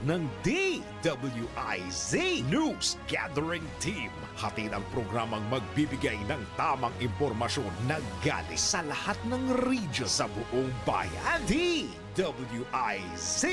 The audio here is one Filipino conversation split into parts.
ng DWIZ News Gathering Team. Hatid ang programang magbibigay ng tamang impormasyon na galing sa lahat ng region sa buong bayan. DWIZ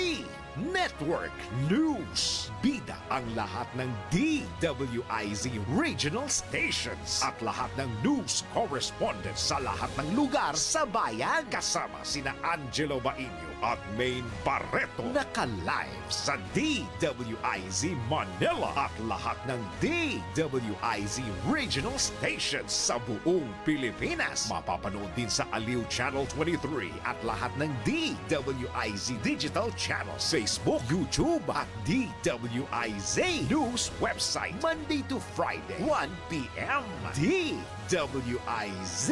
Network News. Bida ang lahat ng DWIZ regional stations at lahat ng news correspondents sa lahat ng lugar sa bayan. Kasama sina Angelo Bainio at Maine Barreto. Naka-live sa DWIZ Manila at lahat ng DWIZ regional stations sa buong Pilipinas. Mapapanood din sa Aliw Channel 23 at lahat ng DWIZ digital channels, Facebook, YouTube at DWIZ News website Monday to Friday 1 p.m. DWIZ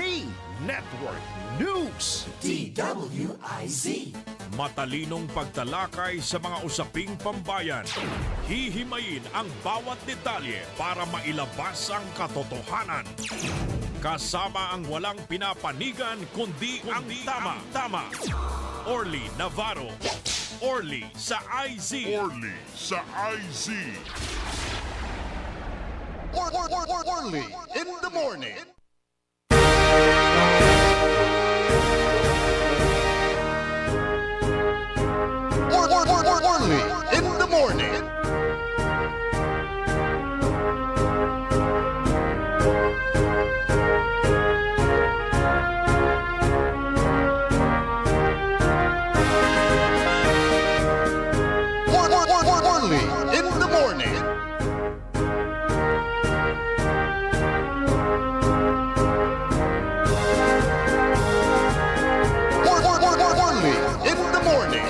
Network News. DWIZ. Matalinong pagtalakay sa mga usaping pambayan. Hihimayin ang bawat detalye para mailabas ang katotohanan. Kasama ang walang pinapanigan kundi ang tama. Orly Navarro. Orly sa IZ. Orly sa IZ. Orly in the morning. Orly in the morning. Orly in the morning. Orly in the morning.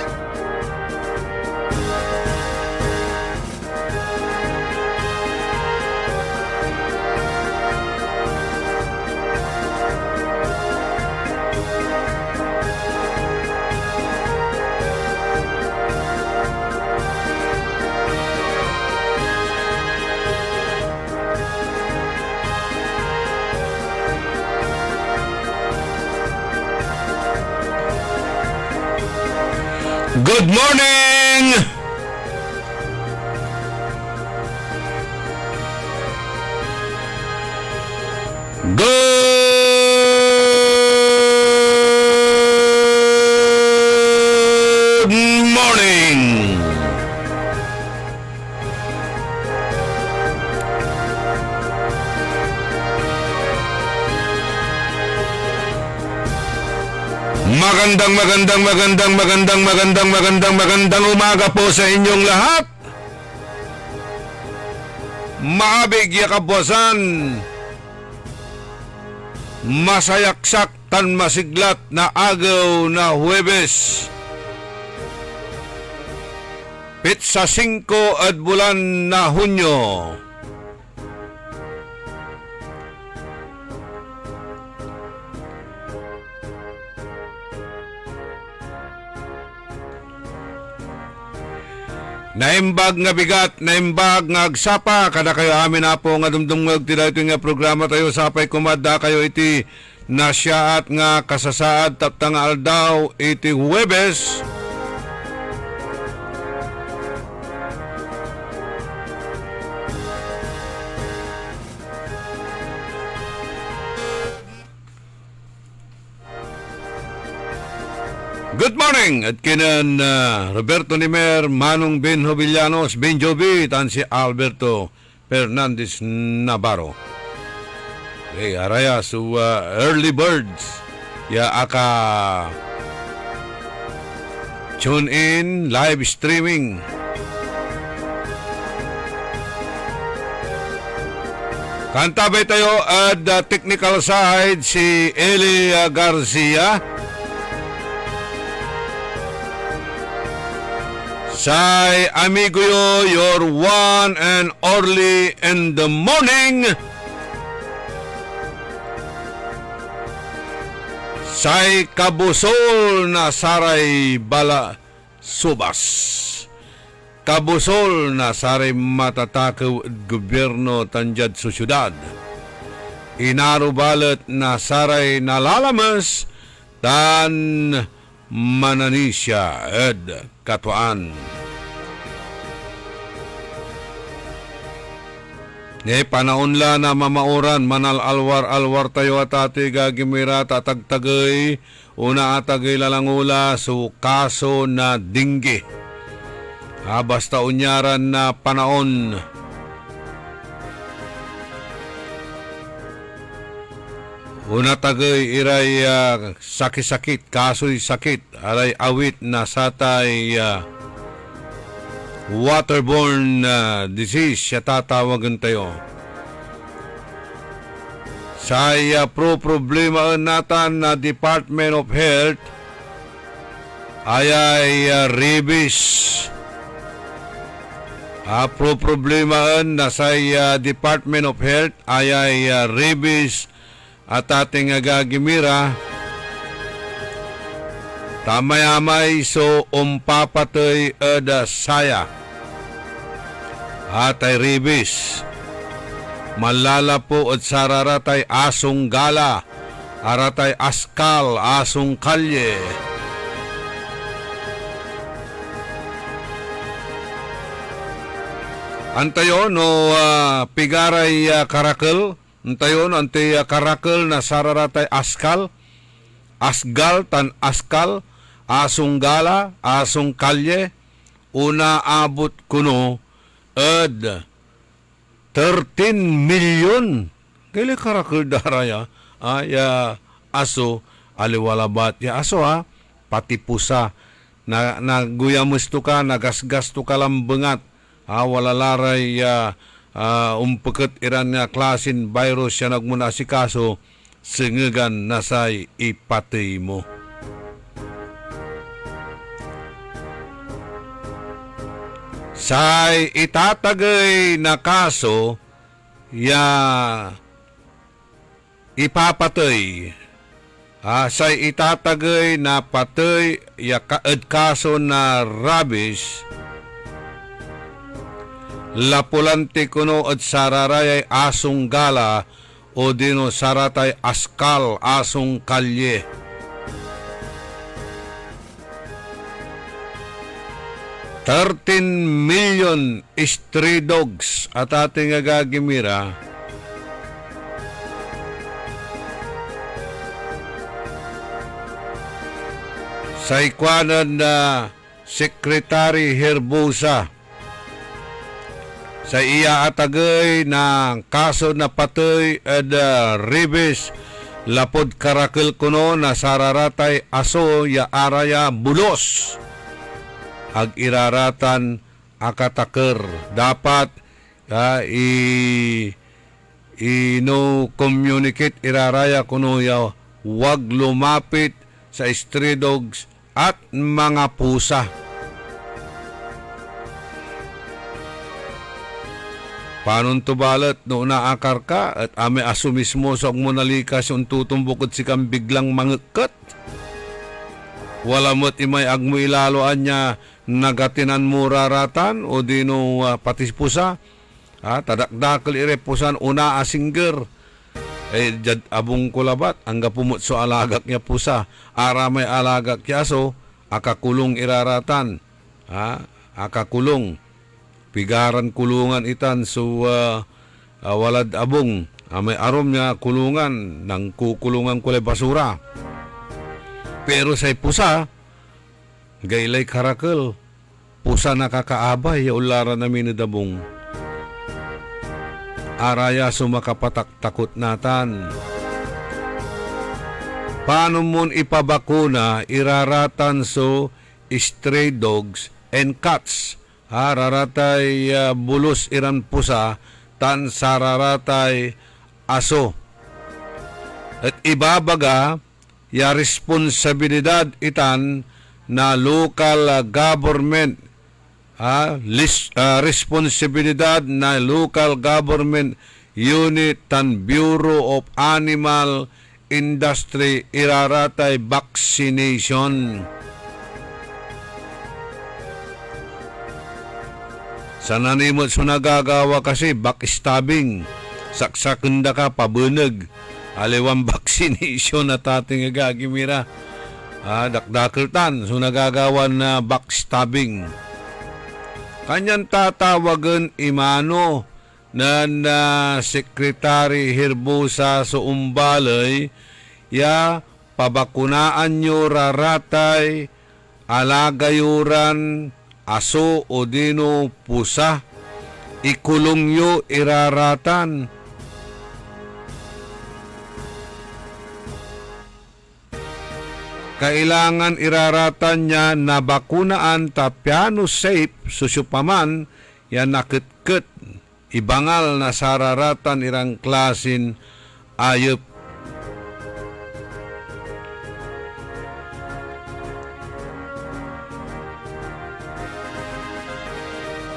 Good morning! Good morning! Magandang umaga po sa inyong lahat. Maabig yakabwasan, masayaksak tan masiglat na agaw na Huwebes. Pitsa 5 at bulan na Hunyo. Naimbag nga bigat, naimbag nga agsapa, kada kayo amin na po nga dumdumag tila ito nga programa tayo sapay kumada kayo iti nasyaat nga kasasaad taptang aldaw iti Huwebes. Good morning! At kinan Roberto Nimer, Manong Ben Jovillanos, Ben Jovi, tan si Alberto Fernandez Navarro. Okay, araya so early birds. Ya aka tune in, live streaming. Kantabay tayo at technical side si Eli Garcia. Say, amigo yo, your one and only in the morning. Say, kabusol na saray bala subas. Kabusol na saray matatakaw gobyerno tanjad sa syudad. Inarubalat na saray nalalamas tan mananisya ed katuan. Panahon la na mamauran, manal alwar tayo at ati gagimira tatagtagay, una atagay lalangula so kaso na dinggi. Basta unyaran na panahon. Una tagay iray sakit-sakit, kaso'y sakit, aray awit na satay waterborne disease siya tatawagan tayo. Sa problema natan na Department of Health ay rabies. Problema na sa Department of Health ay rabies at ating gagimira tamay-amay so umpapatoy ada saya atay ribis malalapo at sararatay asong gala aratay askal asong kalye antayo no pigaray karakal antayo no antay karakal na sararatay askal asgal tan askal asong gala asong kalye una abot kuno ed 13 million kailan karakal daraya ay aso aliwalabat ya aso pati pusa na naguyamos to ka nagasgas to ka lambengat wala laray umpeket iran nga klasin virus siya nagmuna si kaso singegan nasay ipatay mo. Say itatagay na kaso ipapatay. Say itatagay na patay kaso na rabies lapulante kuno at sararayay asong gala o dino saratay askal asong kalye. $13 million stray dogs at ating gagimira sa ikwanan na Secretary Herbosa sa iya atagay ng kaso na patay at ribis lapod karakil kuno na sararatay aso ya araya bulos ag iraratan akataker dapat no communicate iraraya kuno ya wag lumapit sa stray dogs at mga pusa. Panon to balat no naakar ka at ame aso mismo sa monalikas yung tutumbukot si kang biglang mangeket. Wala mo't imay agmo ilaloan niya nagatinan mo raratan o dino patis pusa. Tadakdakal irepusan una asingger. Jad abong kulabat angga pumut so alagak niya pusa. Aramay alagak yaso akakulong iraratan. Akakulong. Pigaran kulungan itan so walad abong may arom niya kulungan ng kukulungan kulay basura pero say pusa gaylay karakal pusa nakakaabay ya ulara namin dabong araya sumakapatak-takot natan paano mon ipabakuna iraratan so stray dogs and cats raratay bulos iran pusa tan sararatay aso at ibabaga ya responsibilidad itan na local government responsibilidad na local government unit tan Bureau of Animal Industry iraratay vaccination. Sa nanimot so nagagawa kasi backstabbing, saksakunda ka, pabunog, aliwang vaccination na tating gagimira. Dakdakeltan, so nagagawa na backstabbing. Kanyan tatawagan imano na Secretary Herbosa sa Umbalay, ya pabakunaan nyo raratay, alagayuran, aso o dino pusa, ikulong nyo iraratan. Kailangan iraratan niya na bakunaan ta piano safe susupaman yan nakitket ibangal na sararatan irang klasin ayop.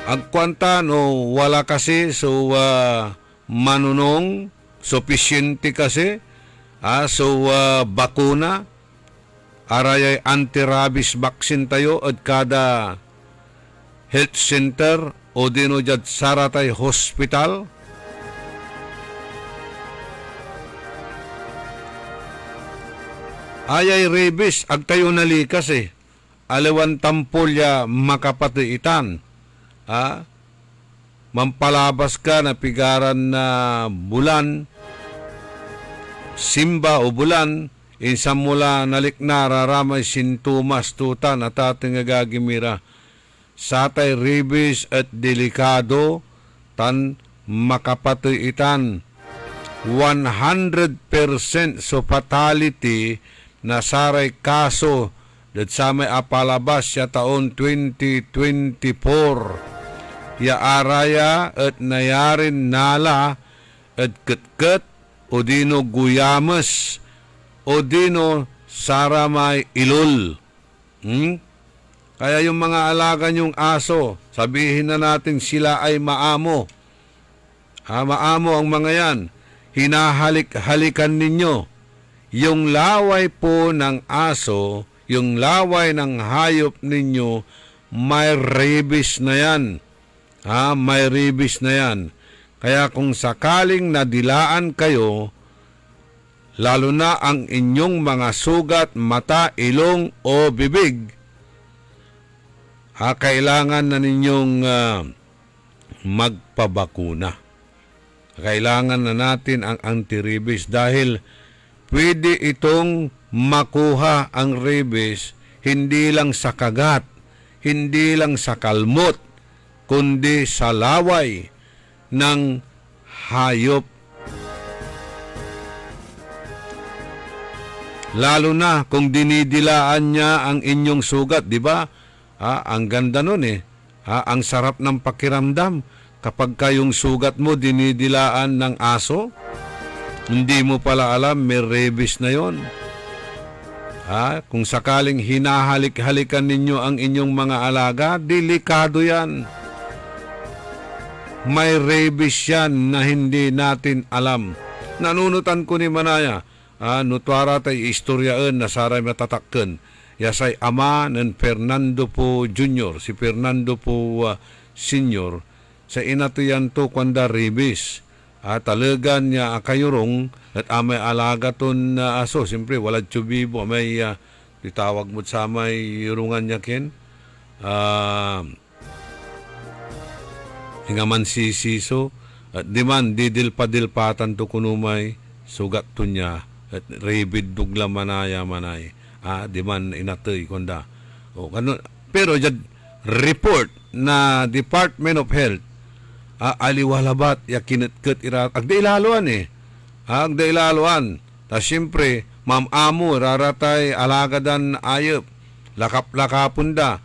Agkwanta no wala kasi so manunong sufficiente kasi bakuna arayay anti-rabies vaccine tayo at kada health center o dino jad saratay hospital. Ayay rabies agtayo nalikas alawan tampolya makapatiitan. Mampalabas ka na pigaran na bulan, simba o bulan, insa mula nalikna raramay sintomas tutan at ating agagimira. Satay rabies at delikado tan makapatiitan. 100% so fatality na saray kaso dat sa may apalabas siya taon 2024. Ya araya at nayarin nala at ketket o dino guyamas o dino saramay ilol. Kaya yung mga alaga nyong aso, sabihin na natin sila ay maamo. Maamo ang mga yan. Hinahalik-halikan ninyo. Yung laway po ng aso, yung laway ng hayop ninyo, may rabies na yan. May rabies na yan. Kaya kung sakaling nadilaan kayo, lalo na ang inyong mga sugat, mata, ilong o bibig, kailangan na ninyong magpabakuna. Kailangan na natin ang anti-rabies dahil pwede itong makuha ang rabies hindi lang sa kagat, hindi lang sa kalmot, kundi sa laway ng hayop. Lalo na kung dinidilaan niya ang inyong sugat, di ba? Ang ganda nun ang sarap ng pakiramdam kapag kayong sugat mo dinidilaan ng aso. Hindi mo pala alam, may rabies na yon. Kung sakaling hinahalik-halikan ninyo ang inyong mga alaga, delikado yan. May rabies yan na hindi natin alam. Nanunutan ko ni Manaya, nutwara tayo istoryaan na saray matatakken. Yasay ama ng Fernando po Jr., si Fernando po Senior, sa inatuyan to kwanda rabies. Talagan niya kayurong at amay alaga ton aso. Siyempre, walad tsubibo. May itawag mo sa may yurungan niya ken. Hingaman sisiso. At diman, didilpadilpatan to kunumay. Sugat to niya. At rabid dugla manaya manay. Diman inatoy konda. Pero jad report na Department of Health aliwalabat ya kinetket irat agdailaluan agdailaluan ta siyempre mamamo raratay alagadan ayop lakap-lakapunda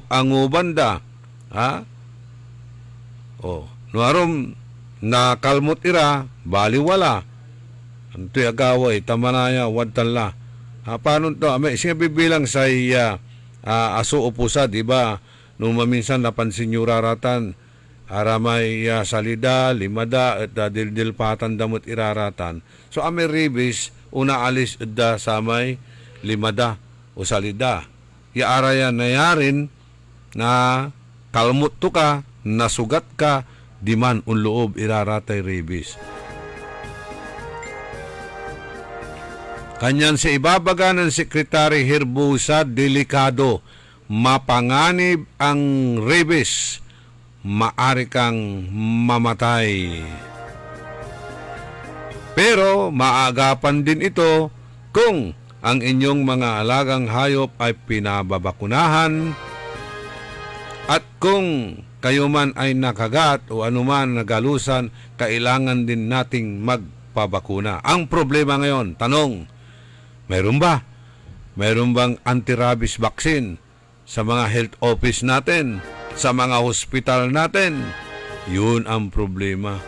angubanda nuarom na kalmot ira baliwala antoy agaway tamanaya wadtala paano to may siya bibilang sa aso o pusa di ba nung maminsan napansin nyo raratan aramay salida, limada, at dildilpatan damot iraratan. So, ame rabies, una alis da sa may limada o salida. Iaraya na yarin na kalmot to ka, nasugat ka, di man unloob iraratay rabies. Kanyan sa ibabaga ng Secretary Herbosa, delikado, mapanganib ang rabies. maari kang mamatay. Pero maagapan din ito kung ang inyong mga alagang hayop ay pinababakunahan at kung kayo man ay nakagat o anuman nagalusan, kailangan din nating magpabakuna. Ang problema ngayon, tanong, mayroon ba? Mayroon bang anti-rabies vaccine sa mga health office natin, sa mga hospital natin? Yun ang problema.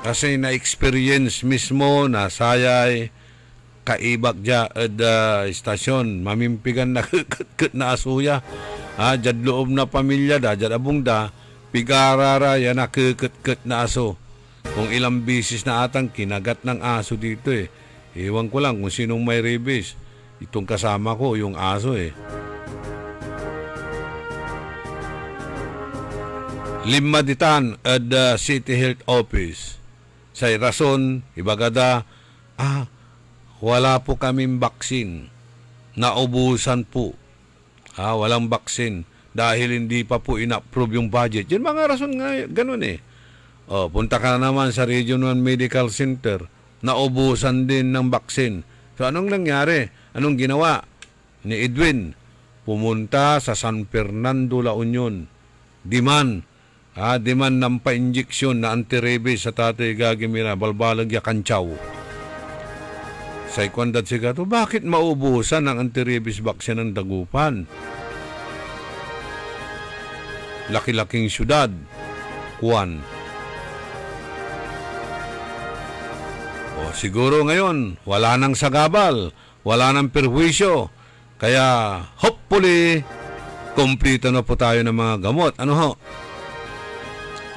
Kasi na-experience mismo na sayay, kaibak dya istasyon, mamimpigan na na asuya. Jad loob na pamilya da, jad abong da, pigarara yan na na aso. Kung ilang bisis na atang kinagat ng aso dito eh. Ewan ko lang kung sinong may rabies. Itong kasama ko, yung aso eh. Limaditan at City Health Office. Sa rason, ibagada, wala po kaming baksin. Naubusan po. Walang baksin dahil hindi pa po in-approve yung budget. Yan mga rason nga, ganun eh. Punta ka naman sa Regional Medical Center, naubusan din ng baksin. So anong nangyari? Anong ginawa ni Edwin? Pumunta sa San Fernando, La Union. Demand ng pa-injeksyon na anti-rabies sa Tatay Gagimira, Balbalag Yakanchaw. Sa ikwandad sigato, bakit maubusan ang anti-rabies vaccine ng Dagupan? Laki-laking syudad, Juan. Siguro ngayon, wala nang sagabal, wala nang perwisyo. Kaya, hopefully, kumplito na po tayo ng mga gamot. Ano ho?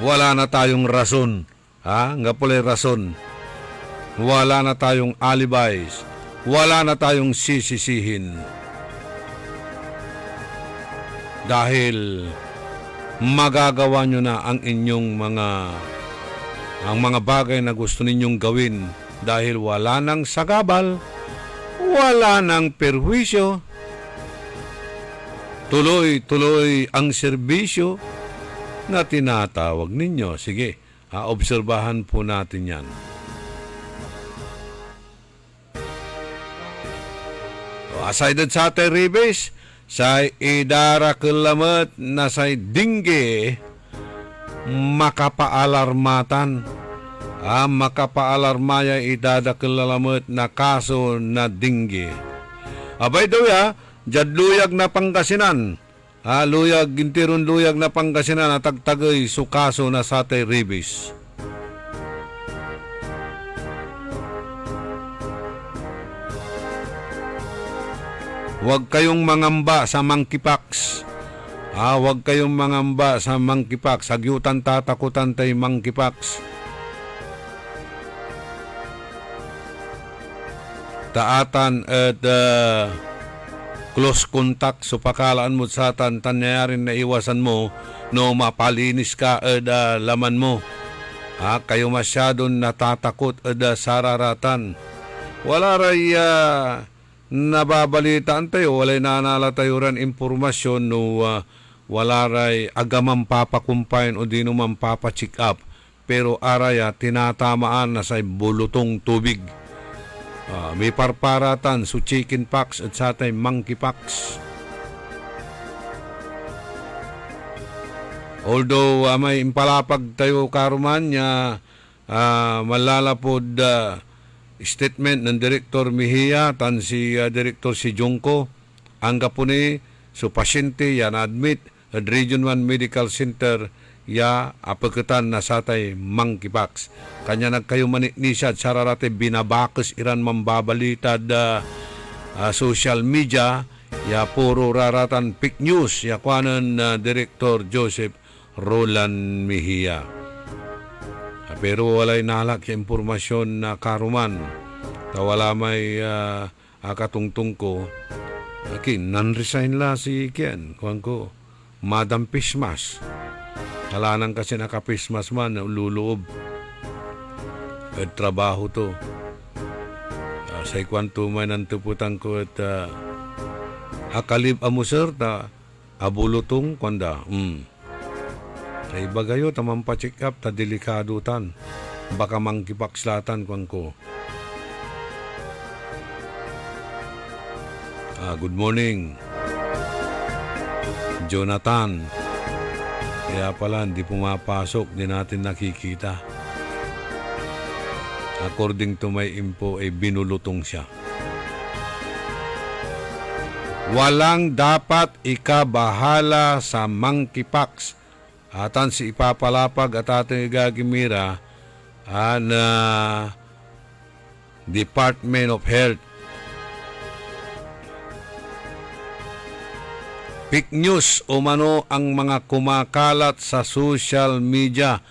Wala na tayong rason. Nga pala rason. Wala na tayong alibis. Wala na tayong sisisihin. Dahil magagawa nyo na ang inyong mga bagay na gusto ninyong gawin dahil wala nang sagabal, wala nang perwisyo. Tuloy-tuloy ang serbisyo na tinatawag ninyo. Sige, obserbahan po natin yan. Aside sa atay ribes, sa idara kelamet na sa dingge, makapaalarmatan. Makapaalarmaya idada kelalamet na kaso na dingge. Abay daw ya, jad luyag na Pangasinan. Gintiron luyag na Pangasinan na tagtagay su kaso na sa atay ribes. Huwag kayong mangamba sa monkeypox. Huwag kayong mangamba sa monkeypox. Agyutan tatakutan tay monkeypox. Taatan at close contact. So pakalaan mo sa tanyayarin na iwasan mo no mapalinis ka at laman mo. Kayo masyadong natatakot at sararatan. Wala ray nababalitaan tayo, walay nanala tayo rin impormasyon no wala ray agamang papakumpain o di naman papacheck up. Pero araya tinatamaan na sa bulutong tubig. May parparatan so chicken pox at sa tay monkeypox. Although may impalapag tayo karuman niya malalapod statement ng Direktor Mejia tan si Direktor si Jungko ang kapuni so pasyente yan admit at Region 1 Medical Center ya apagkatan na satay monkeypox. Kanya nagkayo maniknisad sararate binabakes iran mambabalita social media ya puro raratan fake news ya kwanan Direktor Joseph Roland Mejia. Pero walay nalak yung impormasyon na karuman. Wala may akatungtong ko. Non-resign la si Kian. Kuhan ko, Madam Pismas. Kalanan kasi naka-Pismas man, luloob. At trabaho to. Sa ikwanto may nantuputan ko at akalib amusir ta abulutong kwanda. Ay bagayo tamang pa-check up ta delikado tan. Baka mangkipakslatan kwan ko. Good morning. Jonathan. Kaya pala hindi pumapasok, di natin nakikita. According to my info, ay binulutong siya. Walang dapat ikabahala sa monkeypox. Atan si ipapalapag at ating igagimira na Department of Health. Fake news umano ang mga kumakalat sa social media.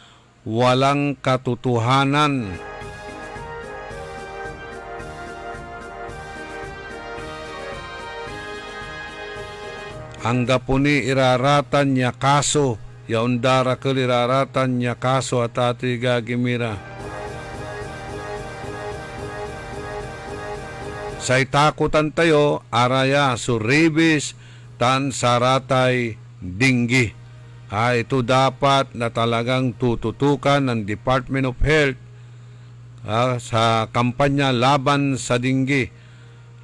Walang katotohanan. Ang gapuni iraratan niya kaso. Yaundara kel iraratan niya kaso at ati gagimira. Say takutan tayo, araya so rabies, tan saratay dinggi. Ito dapat na talagang tututukan ng Department of Health sa kampanya laban sa dinggi.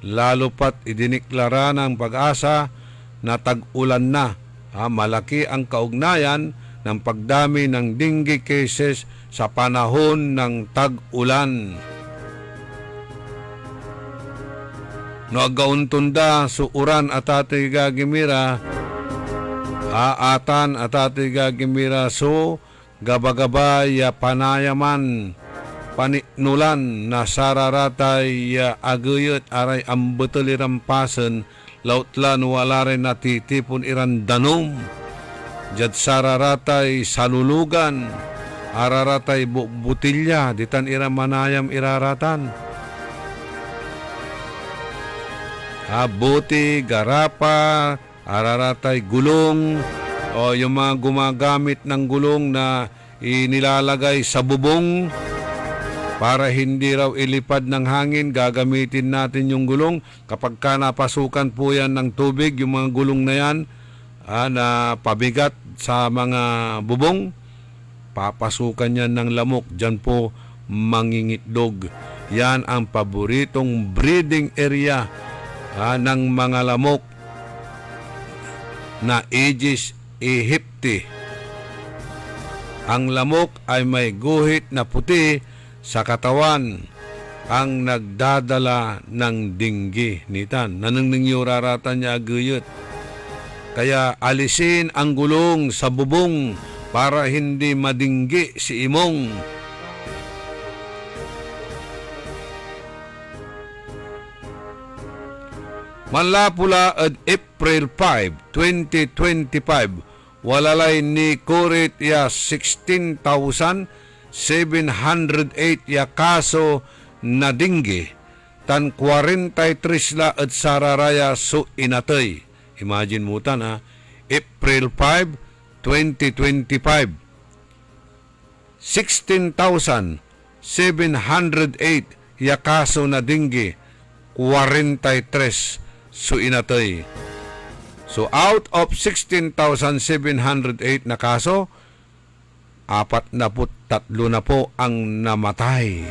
Lalo pat idiniklara ng Pag-asa na tag-ulan na. Malaki ang kaugnayan ng pagdami ng dengue cases sa panahon ng tag-ulan. No agauntunda suuran at ati gagimira, aatan at ati gagimira so gabagabay panayaman paninulan na sararatay aguyot aray ambutuli rampasen lautlan wala rin natitipon iran danom. Jad sararatay salulugan, araratay butilya, ditan iran manayam iraratan. Buti, garapa, araratay gulong, o yung mga gumagamit ng gulong na inilalagay sa bubong, para hindi raw ilipad ng hangin, gagamitin natin yung gulong. Kapag ka napasukan po yan ng tubig, yung mga gulong na yan, na pabigat sa mga bubong, papasukan yan ng lamok. Diyan po mangingitlog. Yan ang paboritong breeding area ng mga lamok na Aedes aegypti. Ang lamok ay may guhit na puti sa katawan ang nagdadala ng dinggi nitan. Nanangning raratan niya aguyot. Kaya alisin ang gulong sa bubong para hindi madinggi si imong. Manlapula at April 5, 2025, walalay ni Kurit ya 16,708 ya kaso na dinggi, tan 43 la at sararaya so inatay. Imagine mo tan April 5, 2025, 16,708 ya kaso na dinggi, 43 so inatay. So out of 16,708 na kaso, 43 na po ang namatay.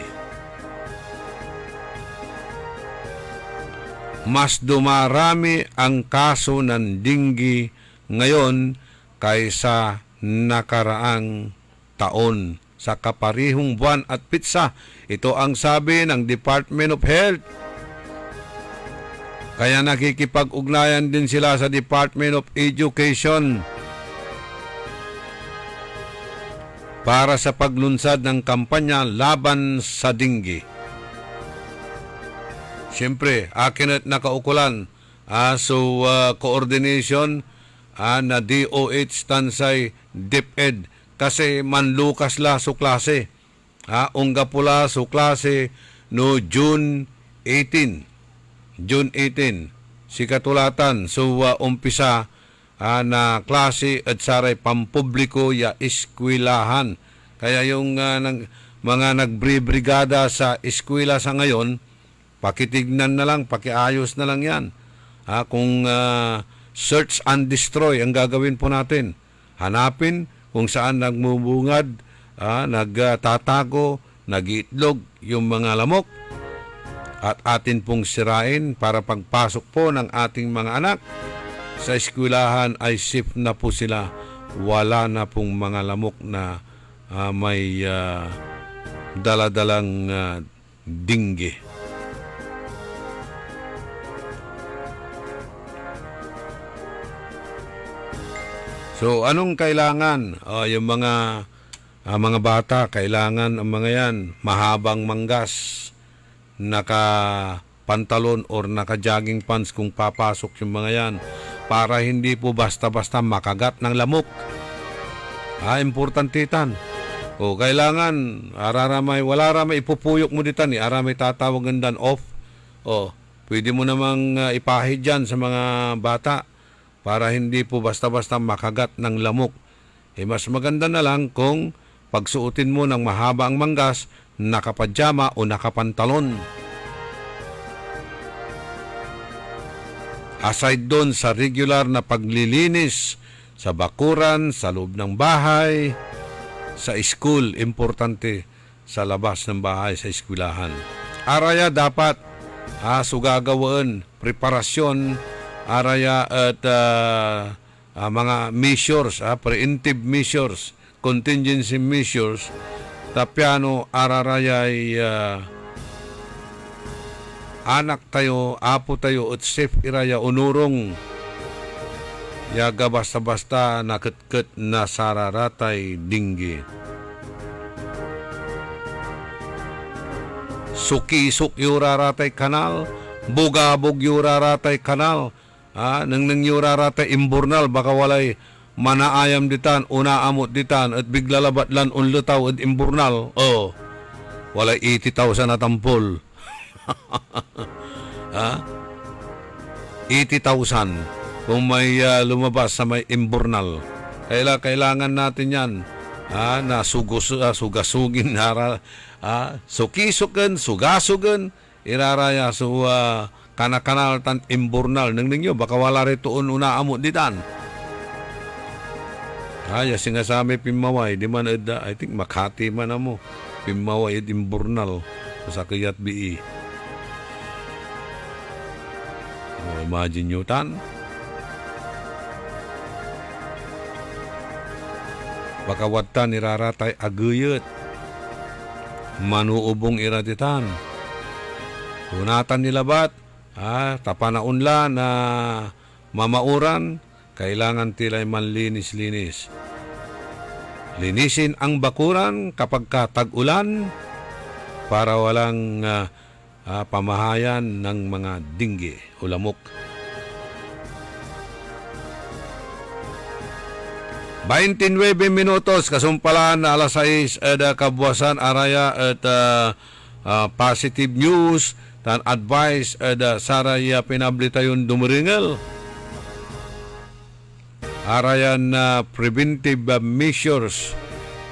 Mas dumarami ang kaso ng dinggi ngayon kaysa nakaraang taon sa kaparihong buwan at pitsa. Ito ang sabi ng Department of Health. Kaya nakikipag-ugnayan din sila sa Department of Education para sa paglunsad ng kampanya laban sa dinggi. Siyempre, akin at nakaukulan coordination na DOH Tansay DepEd kasi manlukas la su klase. Ungga pula su klase no June 18. Si katulatan umpisa na klase at saray pampubliko ya eskwelahan. Kaya yung mga nagbribrigada sa eskwela sa ngayon, pakitignan na lang, pakiayos na lang yan. Kung search and destroy ang gagawin po natin, hanapin kung saan nagmubungad, nagtatago, nagiitlog yung mga lamok at atin pong sirain para pagpasok po ng ating mga anak sa eskwelahan ay safe na po sila. Wala na pong mga lamok na may daladalang dingge. So anong kailangan? Yung mga bata, kailangan ang mga yan mahabang manggas, naka-pantalon or naka-jogging pants kung papasok yung mga yan para hindi po basta-basta makagat ng lamok. Importante tan. Kailangan wala ramay ipupuyok mo ditan aramay tatawagan dan off. Pwede mo namang ipahid dyan sa mga bata para hindi po basta-basta makagat ng lamok. Mas maganda na lang kung pagsuotin mo ng mahaba ang manggas, nakapadyama o nakapantalon. Aside doon sa regular na paglilinis sa bakuran, sa loob ng bahay, sa school, importante sa labas ng bahay, sa eskwelahan. Araya dapat sugagawaan, preparasyon, araya at mga measures, preemptive measures, contingency measures, tapyano ararayay anak tayo, apo tayo, at safe iraya unurong yaga basta-basta nakit-kit na sararatay dinggi. Suki-suk yuraratay kanal, bugabog yuraratay kanal, nang yuraratay imburnal, baka walay manaayam ditan, unaamot ditan, at biglalabat lan unlutaw at imburnal. Walay 80,000 na tampol. 80,000 kung may lumabas sa may imburnal. Kailangan natin yan na sugasugin, sukisugan, sugasugan, iraraya so kanakanal tan imburnal nang ninyo baka wala rito unaamot ditan. Singasami pimaway di man I think Makati man mo pimaway at imburnal sa kayat bi. Imagine nyo tan. Baka watan iraratay aguyot. Manuubong iraditan. Tunatan nilabat. Tapanaunla na mamauran. Kailangan tilay manlinis-linis. Linisin ang bakuran kapag tag-ulan para walang pamahayan ng mga dinggi o lamok. 29 minutos, kasumpalan na alas 6 kabuwasan araya at positive news tan advice saraya pinabli tayon dumuringal. Arayan na preventive measures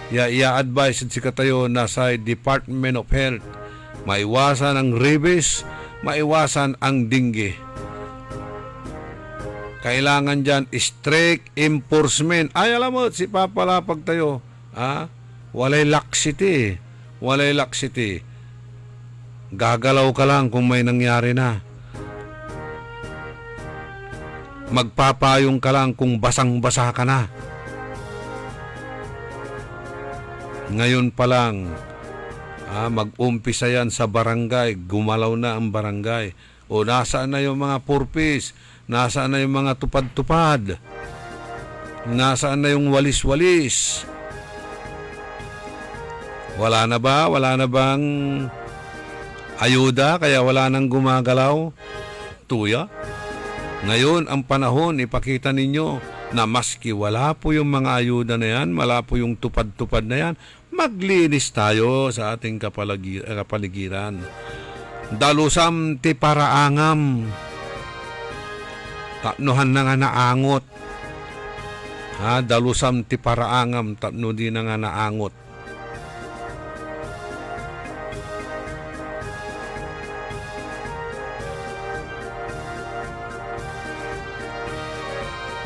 i-advise si katayo na sa Department of Health. Maiwasan ang rabies, maiwasan ang dengue. Kailangan dyan strict enforcement. Alam mo, si papalapag tayo, walay laxity. Walay laxity. Gagalaw ka lang kung may nangyari na. Magpapayong ka lang kung basang-basa ka na. Ngayon pa lang, mag-umpisa yan sa barangay, gumalaw na ang barangay. O nasaan na yung mga purpose? Nasaan na yung mga tupad-tupad? Nasaan na yung walis-walis? Wala na ba? Wala na bang ayuda kaya wala nang gumagalaw? Tuya? Ngayon ang panahon, ipakita ninyo na maski wala po yung mga ayuda na yan, wala po yung tupad-tupad na yan, maglinis tayo sa ating kapaligiran. Dalusam ti paraangam. Tapnohan na nga naangot. Dalusam ti paraangam, tapno di na nga naangot.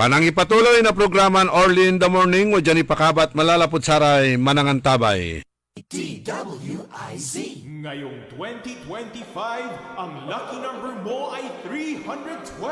Panangipatuloy na programan Early in the Morning o dyan ipakabat malalapot saray manangantabay. Ngayong 2025, ang lucky number mo ay 312!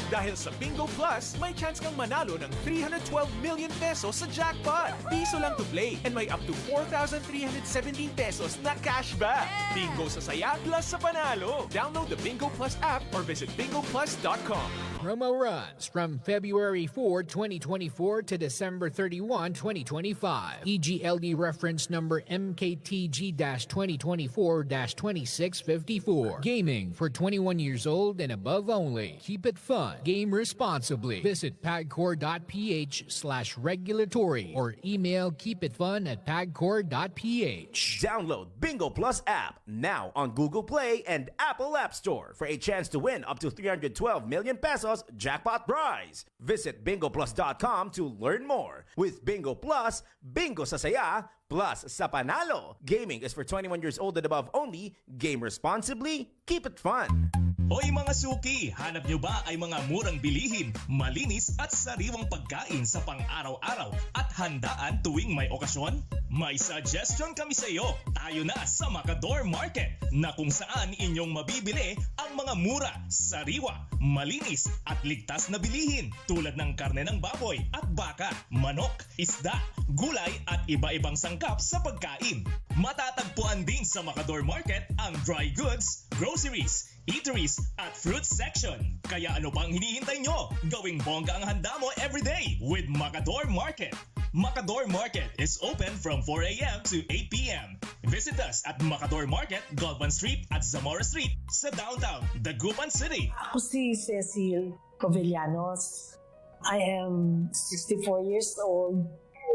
Dahil sa Bingo Plus, may chance kang manalo ng 312 million pesos sa jackpot. Piso lang to play and may up to 4,317 pesos na cashback. Bingo sa saya plus sa panalo. Download the Bingo Plus app or visit bingoplus.com. Promo runs from February 4, 2024 to December 31, 2025. EGLD reference number MKTG-2024-2654. Gaming for 21 years old and above only. Keep it fun. Game responsibly. Visit pagcor.ph/regulatory or email keepitfun@pagcor.ph. Download Bingo Plus app now on Google Play and Apple App Store for a chance to win up to 312 million pesos jackpot prize. Visit bingoplus.com to learn more. With Bingo Plus, bingo sa saya, plus sa panalo. Gaming is for 21 years old and above only. Game responsibly. Keep it fun. Hoy mga suki, hanap nyo ba ay mga murang bilihin, malinis at sariwang pagkain sa pang-araw-araw at handaan tuwing may okasyon? May suggestion kami sa iyo. Tayo na sa Macador Market na kung saan inyong mabibili ang mga mura, sariwa, malinis at ligtas na bilihin tulad ng karne ng baboy at baka, manok, isda, gulay at iba-ibang sangkap sa pagkain. Matatagpuan din sa Macador Market ang dry goods, groceries, eateries at fruit section. Kaya ano pang hinihintay nyo? Gawing bongga ang handa mo everyday with Macador Market. Macador Market is open from 4 a.m. to 8 p.m. Visit us at Macador Market, Galvan Street at Zamora Street sa downtown, Dagupan City. Ako si Cecil Covellanos. I am 64 years old.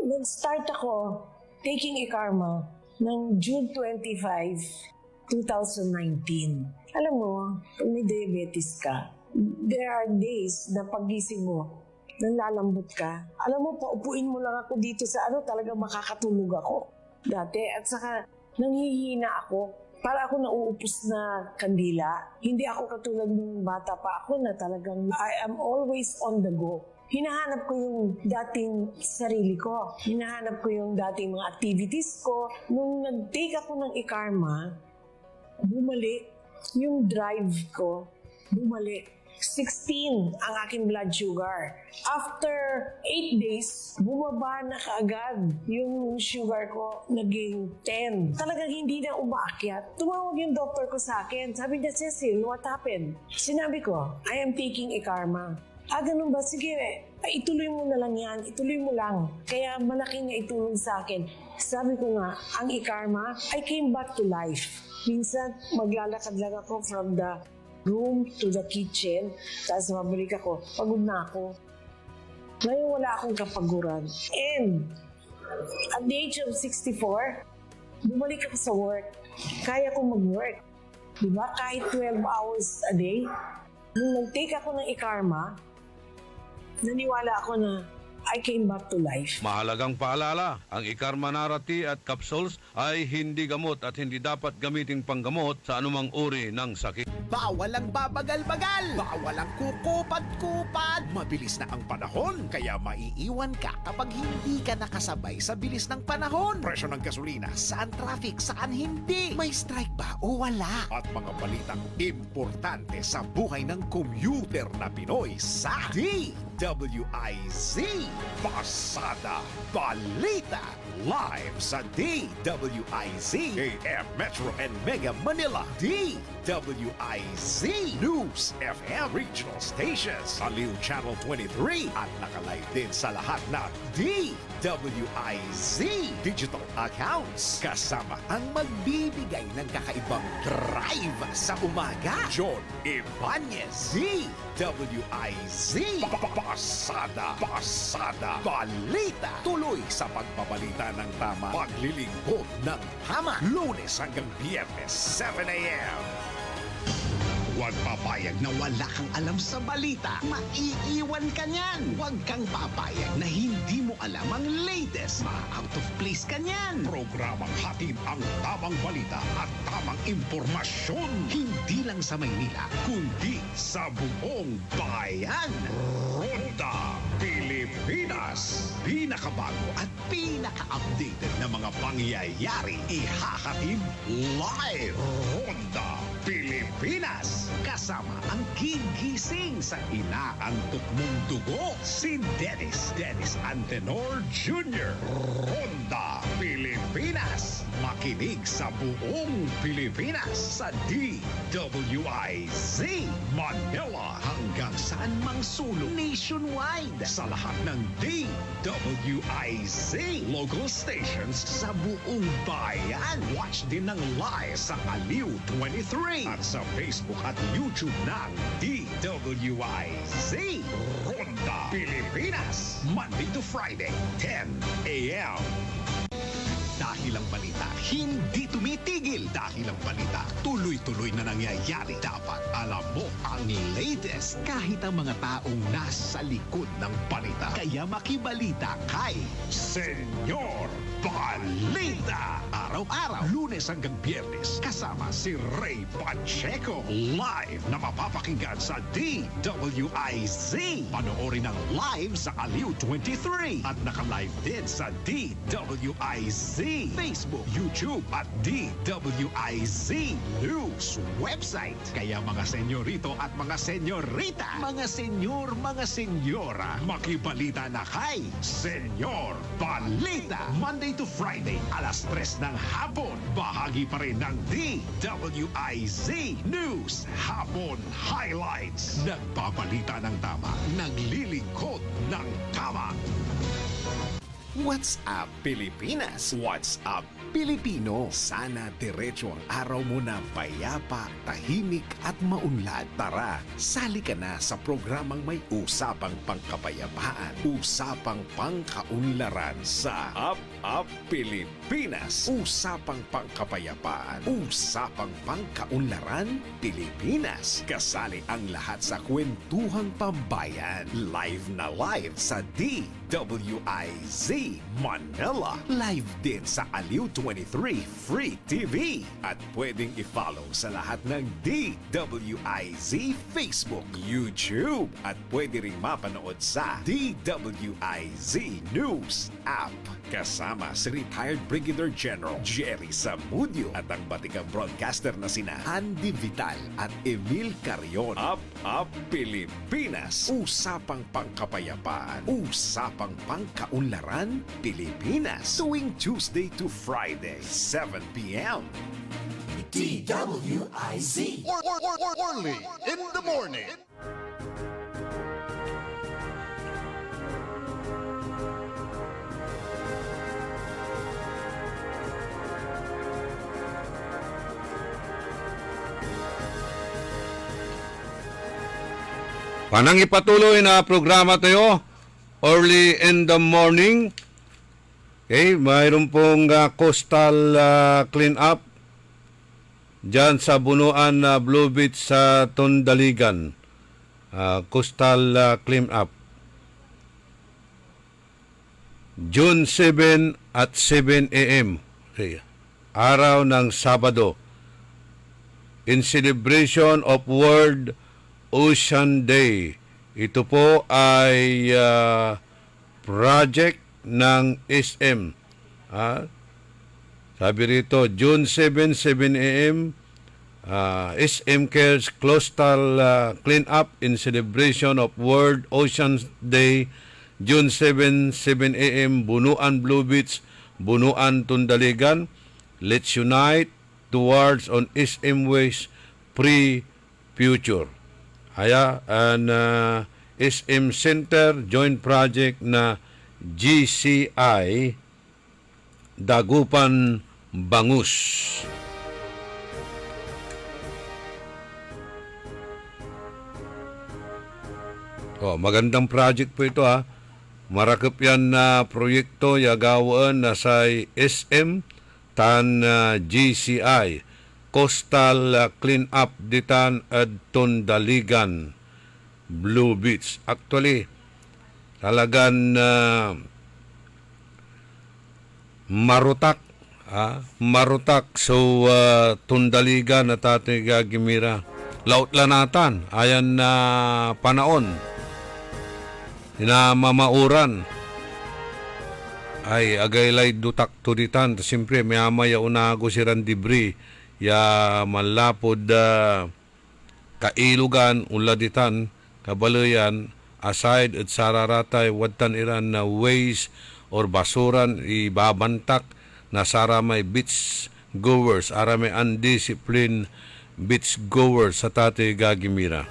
Nag-start ako taking e-karma ng June 25, 2019. Alam mo, pag may diabetes ka, there are days na pagising mo, nanlalambot ka. Alam mo, paupuin mo lang ako dito sa talagang makakatulog ako dati. At saka, nanghihina ako. Para ako nauupos na kandila. Hindi ako katulad ng bata pa ako na talagang I am always on the go. Hinahanap ko yung dating sarili ko. Hinahanap ko yung dating mga activities ko. Nung nag-take ako ng e-karma, bumalik yung drive ko. Bumalik. 16 ang aking blood sugar. After 8 days, bumaba na kaagad yung sugar ko, naging 10. Talagang hindi na umaakyat. Tumawag yung doctor ko sa akin. Sabi niya, Cecil, what happened? Sinabi ko, I am taking e-karma. Ganun ba? Sige, ituloy mo na lang yan. Ituloy mo lang. Kaya malaking naitulong sa akin. Sabi ko nga, ang e-karma, I came back to life. Minsan, maglalakad lang ako from the room to the kitchen. Tapos mabalik ako. Pagod na ako. Ngayon wala akong kapaguran. And at the age of 64, bumalik ako sa work. Kaya kong mag-work. Diba? Kahit 12 hours a day. Nung nag-take ako ng e-karma, naniwala ako na I came back to life. Mahalagang paalala, ang e-karma narati at capsules ay hindi gamot at hindi dapat gamitin panggamot sa anumang uri ng sakit. Bawal ang babagal-bagal. Bawal ang kukupad-kupad. Mabilis na ang panahon, kaya maiiwan ka kapag hindi ka nakasabay sa bilis ng panahon. Presyo ng gasolina, saan traffic, saan hindi. May strike ba o wala? At mga balitang importante sa buhay ng commuter na Pinoy sa DWIZ. Pasada Balita. Live sa DWIZ AM Metro and Mega Manila. DWIZ News FM Regional Stations. Aliw Channel 23 at nakalive din sa lahat ng DWIZ digital accounts. Kasama ang magbibigay ng kakaibang drive sa umaga. John Ibanez. DWIZ Pasada Balita. Tuloy sa pagbabalita ng tama. Paglilingkod ng tama. Lunes hanggang Biyernes 7 a.m. Huwag papayag na wala kang alam sa balita. Maiiwan ka niyan. Huwag kang papayag na hindi mo alam ang latest. Ma-out of place ka niyan. Programang hatid ang tamang balita at tamang impormasyon. Hindi lang sa Maynila, kundi sa buong bayan. Ronda Pilipinas. Pinakabago at pinaka-updated na mga pangyayari. Ihahatid live. Ronda Pilipinas. Kasama ang gigising sa inaantok mong dugo. Si Dennis Antenor Jr. Ronda Pilipinas. Makinig sa buong Pilipinas sa DWIZ Manila hanggang saan mang sulong nationwide sa lahat ng DWIZ local stations sa buong bayan. Watch din ng live sa Aliw 23 at sa Facebook at YouTube ng DWIZ Ronda Pilipinas Monday to Friday 10 a.m. Dahil ang balita hindi tumitigil. Dahil ang balita tuloy-tuloy na nangyayari. Dapat alam mo ang latest kahit ang mga taong nasa likod ng balita. Kaya makibalita kay Senyor Balita. Araw-araw, Lunes hanggang Biyernes, kasama si Ray Pacheco. Live na mapapakinggan sa DWIZ. Panoorin ang live sa Aliw 23 at naka-live din sa DWIZ Facebook, YouTube at DWIZ News website. Kaya mga senyorito at mga senyorita, mga senyor, mga senyora, makibalita na kay Senyor Balita. Monday to Friday, alas 3 ng hapon. Bahagi pa rin ng DWIZ News Hapon Highlights. Nagbabalita ng tama, naglilingkod ng tama. What's up, Pilipinas? What's up, Pilipino? Sana diretso ang araw mo na payapa, tahimik at maunlad. Tara, sali ka na sa programang may usapang pangkapayapaan, usapang pangkaunlaran sa Up Pilipinas. Usapang pangkapayapaan, usapang pangkaunlaran Pilipinas. Kasali ang lahat sa kwentuhang pambayan. Live na live sa DWIZ Manila. Live din sa Aliw 23 Free TV. At pwedeng i-follow sa lahat ng DWIZ Facebook, YouTube. At pwede ring mapanood sa DWIZ News app. Kasama si retired Brigadier General Jerry Zamudio at ang batikang broadcaster na sina Andy Vital at Emil Carion. Up Pilipinas. Usapang pangkapayapaan. Usapang pangkaunlaran Pilipinas. Tuwing Tuesday to Friday, 7 p.m. DWIZ. Orly in the morning. Panang ipatuloy na programa tayo, early in the morning. Okay, mayroon pong coastal clean up dyan sa bunuan na Blue Beach sa Tondaligan. Coastal clean up. June 7 at 7 a.m. Okay. Araw ng Sabado. In celebration of World Ocean Day. Ito po ay project ng SM. Sabi rito, June 7, 7 a.m. SM Cares Coastal Clean Up in celebration of World Ocean Day. June 7, 7 a.m. Bunuan Blue Beach, Bunuan Tondaligan. Let's unite towards on SM Ways pre-future. And SM Center joint project na GCI Dagupan Bangus. Magandang project po ito ha. Marakip yan na proyekto yagawaan na sa SM tan GCI. coastal cleanup ditan adton Daligan, Blue Beach. Actually, talagan marutak. Marutak so Tundaligan at ating gagimira. Laut lanatan, ayan na panaon. Mamauran. Ay, agaylay dutak tuditan. Siyempre, mayamaya unago si Randibri. Ya malapod kailugan, uladitan, kabalayan, aside at sararatay, wadtan iran na waste or basuran, ibabantak, na saramay beach goers, aramay undisciplined beach goers sa tate gagimira.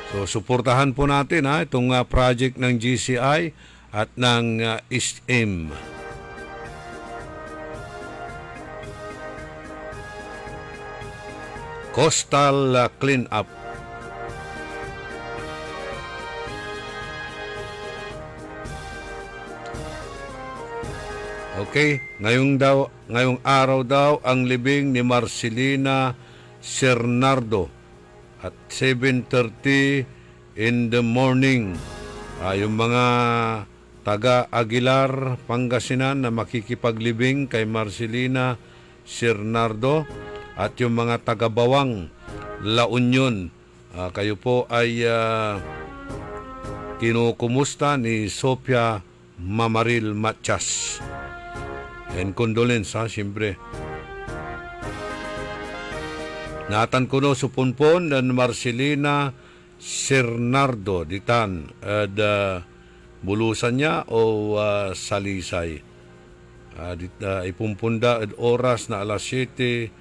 So, suportahan po natin itong project ng GCI at ng ISM. Coastal Cleanup. Okay, ngayong araw daw ang libing ni Marcelina Cernardo at 7:30 in the morning. Yung mga taga Aguilar, Pangasinan na makikipaglibing kay Marcelina Cernardo at yung mga taga Bawang, La Union, kayo po ay kinukumusta ni Sophia Mamaril Matias. And condolence siyempre. Natan ko no supunpon dan Marcelina Cernardo ditan at bulusan niya o salisay. Ipumpunda at oras na alas 7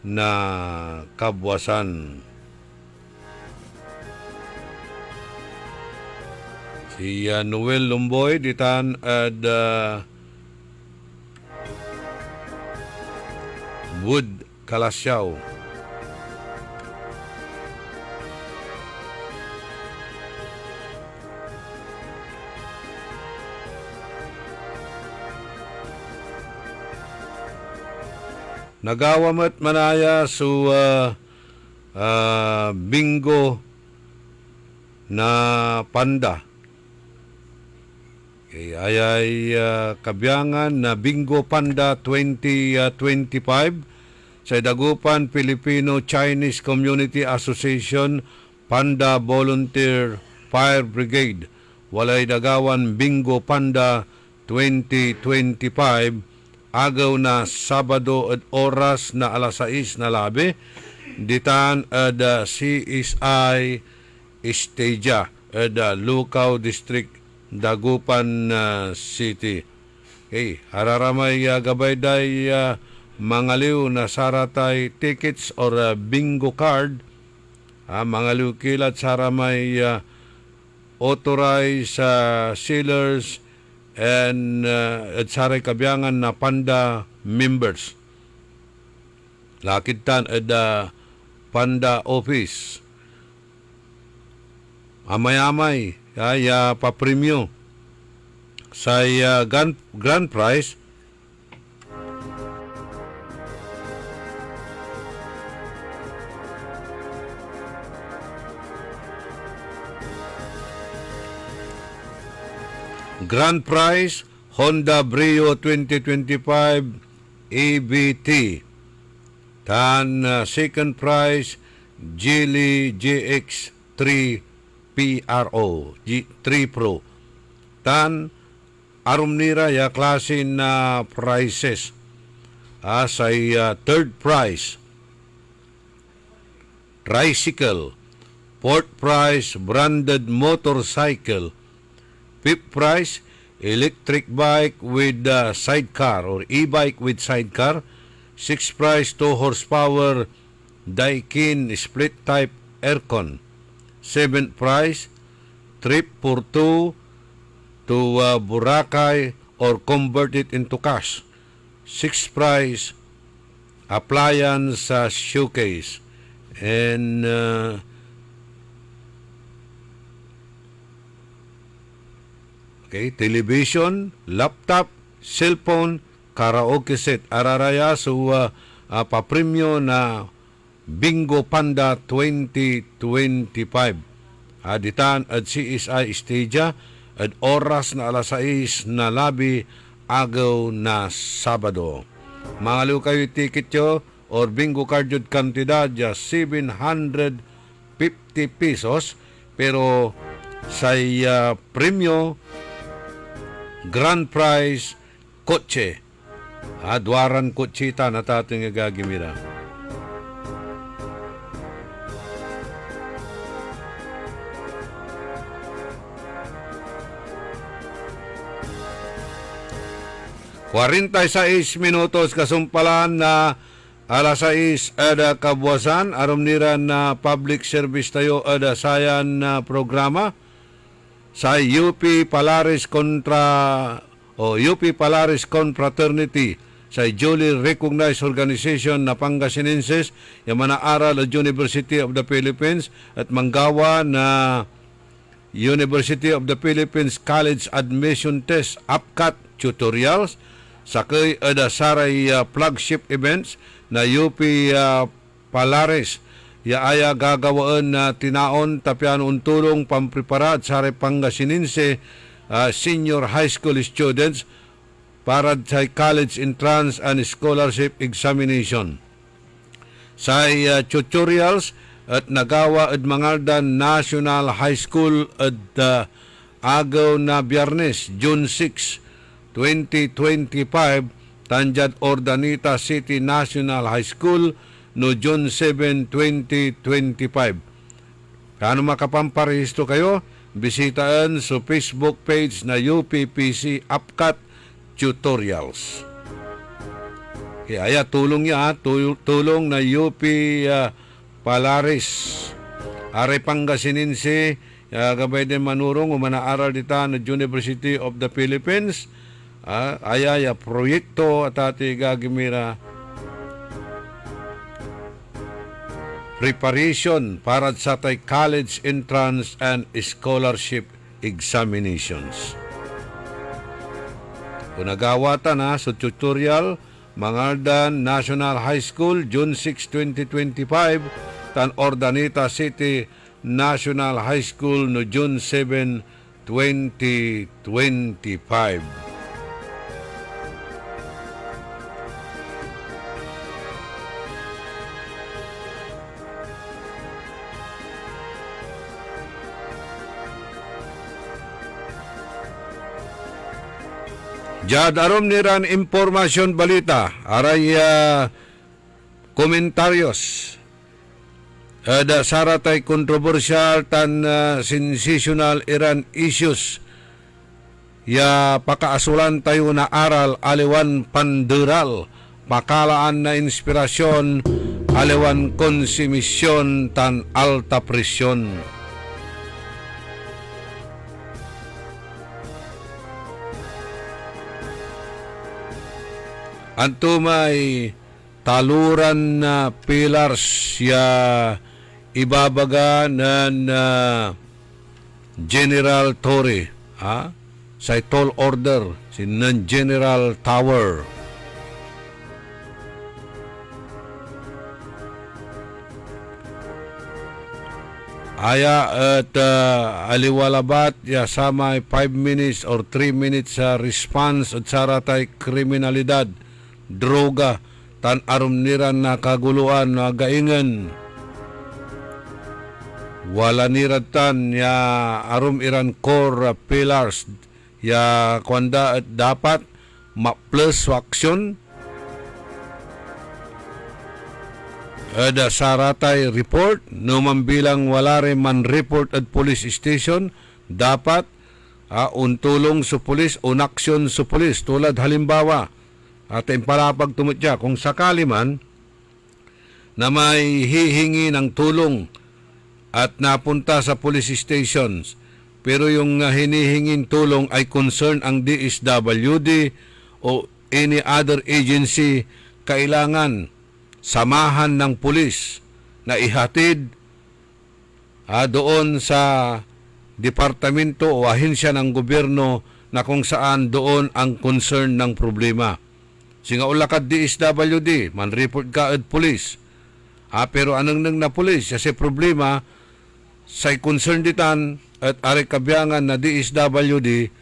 na kabwasan. Si Noel Lumboy ditan at Wood Kalasyaw. Nagawamat manaya su bingo na panda. Ayay kabyangan na Bingo Panda 2025 sa Dagupan Filipino-Chinese Community Association Panda Volunteer Fire Brigade. Walay dagawan Bingo Panda 2025 agaw na Sabado at oras na alas 6 na labi ditan at CSI Esteja at Lucao District Dagupan City. Okay, hararamay gabay day mangaliw na saratay tickets or bingo card. Mangaliw kilat saramay authorized sellers and at saray kabyangan na Panda members. Lakid tan at Panda office. Amay-amay kaya pa-premyo sa grand prize Honda Brio 2025 ABT tan second prize Geely GX3 Pro G3 Pro tan arumnira ya klase na prices sa third prize tricycle, fourth prize branded motorcycle, fifth prize electric bike with sidecar or e-bike with sidecar, sixth prize 2 horsepower Daikin split type aircon, seventh prize, trip for two to Boracay or convert it into cash. Sixth prize, appliance showcase. And Okay, television, laptop, cellphone, karaoke set. Araraya so papremyo na Bingo Panda 2025. Aditan at CSI Estadia at oras na alas 6 na labi agaw na Sabado. Mangaliw kayo ticket yo or bingo card yun kantidad ya 750 pesos pero sa premyo grand prize kotse. Dwaran kotsita na tating gagimira. Minutos kasumpalan na alas 6 ada kabuasan arom nira na public service tayo ada sayan na programa sa UP Palaris Confraternity sa duly recognized organization na Pangasinenses yung manaaral at University of the Philippines at manggawa na University of the Philippines College Admission Test APCAT tutorials sakay ada saray flagship events na UP Palaris yaaya gagawaan na tinaon tapian untulong pamprepara at saray Pangasinense senior high school students para sa college entrance and scholarship examination. Sa tutorials at nagawa at mangaldan National High School at agaw na Biyernes, June 6, 2025, tanjad Ordanita City National High School no June 7, 2025. Kano makapamparehisto kayo? Bisitaan sa Facebook page na UPPC APCAT Tutorials. Kaya tulong niya, tulong na UP Palaris. Are Pangasinense, gabay din manurong umanaaral dita na University of the Philippines. Ayaya proyekto at ati gagimira preparation para sa tay college entrance and scholarship examinations. Unagawatan sa tutorial Mangaldan National High School June 6, 2025 tan Ordanita City National High School no June 7, 2025. Jad arom niran impormasyon balita aray komentaryos ada saratay kontrobersyal tan sensational Iran issues ya pakaasulan tayo na aral aliwan panderal pakalaan na inspirasyon aliwan konsumisyon tan alta presyon. Anto may taluran na pillars ya ibabaga ng General Torre sa tall order si ng General Tower. Aya at aliwalabat ya samay 5 minutes or 3 minutes sa response at saratay kriminalidad droga tan arum niran na kaguluan na gaingan wala niratan ya arum iran core pillars ya kwanda at dapat ma-plus action ada saratay report no mambilang walare man report at police station dapat untulong sa police unaksyon sa police tulad halimbawa at impalapag tumutya kung sakali man na may hihingi ng tulong at napunta sa police stations pero yung hinihinging tulong ay concern ang DSWD o any other agency, kailangan samahan ng pulis na ihatid doon sa departamento o ahensya ng gobyerno na kung saan doon ang concern ng problema. Singa ulakad DSWD, man report ka at police. Pero anong nang na police, kasi problema, say concern ditan at are kabyangan na DSWD,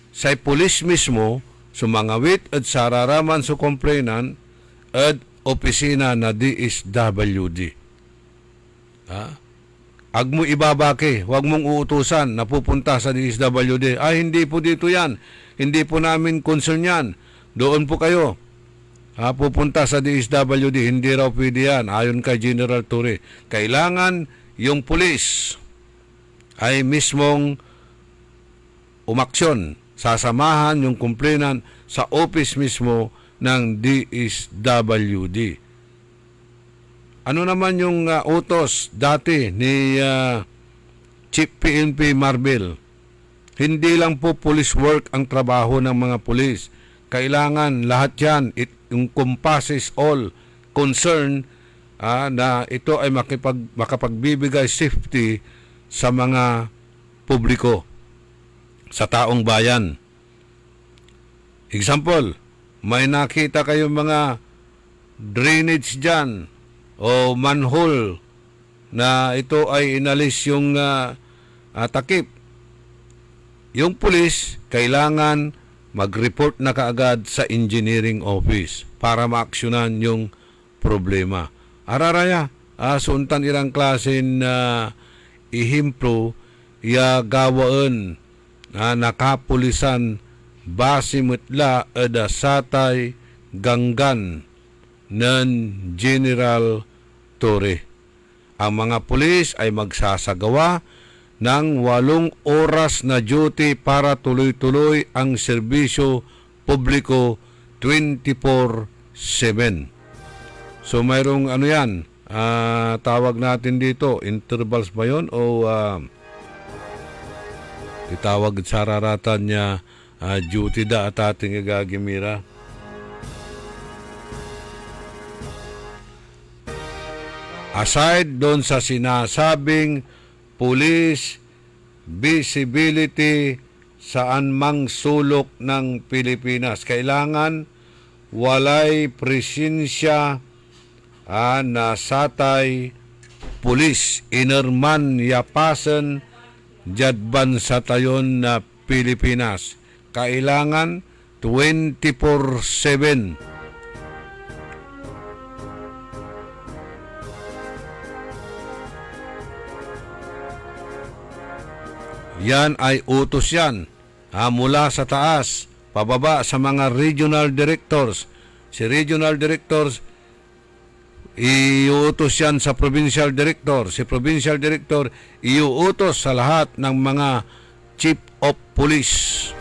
say police mismo, sumangawit at sararaman sa complainant at opisina na DSWD. Ag mo ibabake, huwag mong uutusan na pupunta sa DSWD. Hindi po dito yan. Hindi po namin concern yan. Doon po kayo. Pupunta sa DSWD. Hindi raw pwede yan. Ayon kay General Torre. Kailangan yung pulis ay mismong umaksyon. Sasamahan yung complainant sa office mismo ng DSWD. Ano naman yung utos dati ni Chief PNP Marbil? Hindi lang po police work ang trabaho ng mga pulis. Kailangan lahat yan, encompasses all concern na ito ay makapagbibigay safety sa mga publiko, sa taong bayan. Example, may nakita kayong mga drainage dyan, o manhole na ito ay inalis yung takip. Yung pulis kailangan mag-report na kaagad sa engineering office para maaksyonan yung problema. Araraya, suntan ilang klase na ihimpro ya gawaan na nakapulisan base mutla ada satay ganggan ng General Torre. Ang mga pulis ay magsasagawa ng 8 oras na duty para tuloy-tuloy ang serbisyo publiko 24/7. So mayroong ano yan, tawag natin dito, intervals ba yun o itawag sa raratan niya duty da at ating gagimira. Aside doon sa sinasabing police visibility saan mang sulok ng Pilipinas, kailangan walay presensya na satay pulis inerman yapasen jadban sa tayon na Pilipinas. Kailangan 24/7. Yan ay utos yan mula sa taas, pababa sa mga regional directors. Si regional directors, iuutos yan sa provincial director. Si provincial director, iuutos sa lahat ng mga chief of police.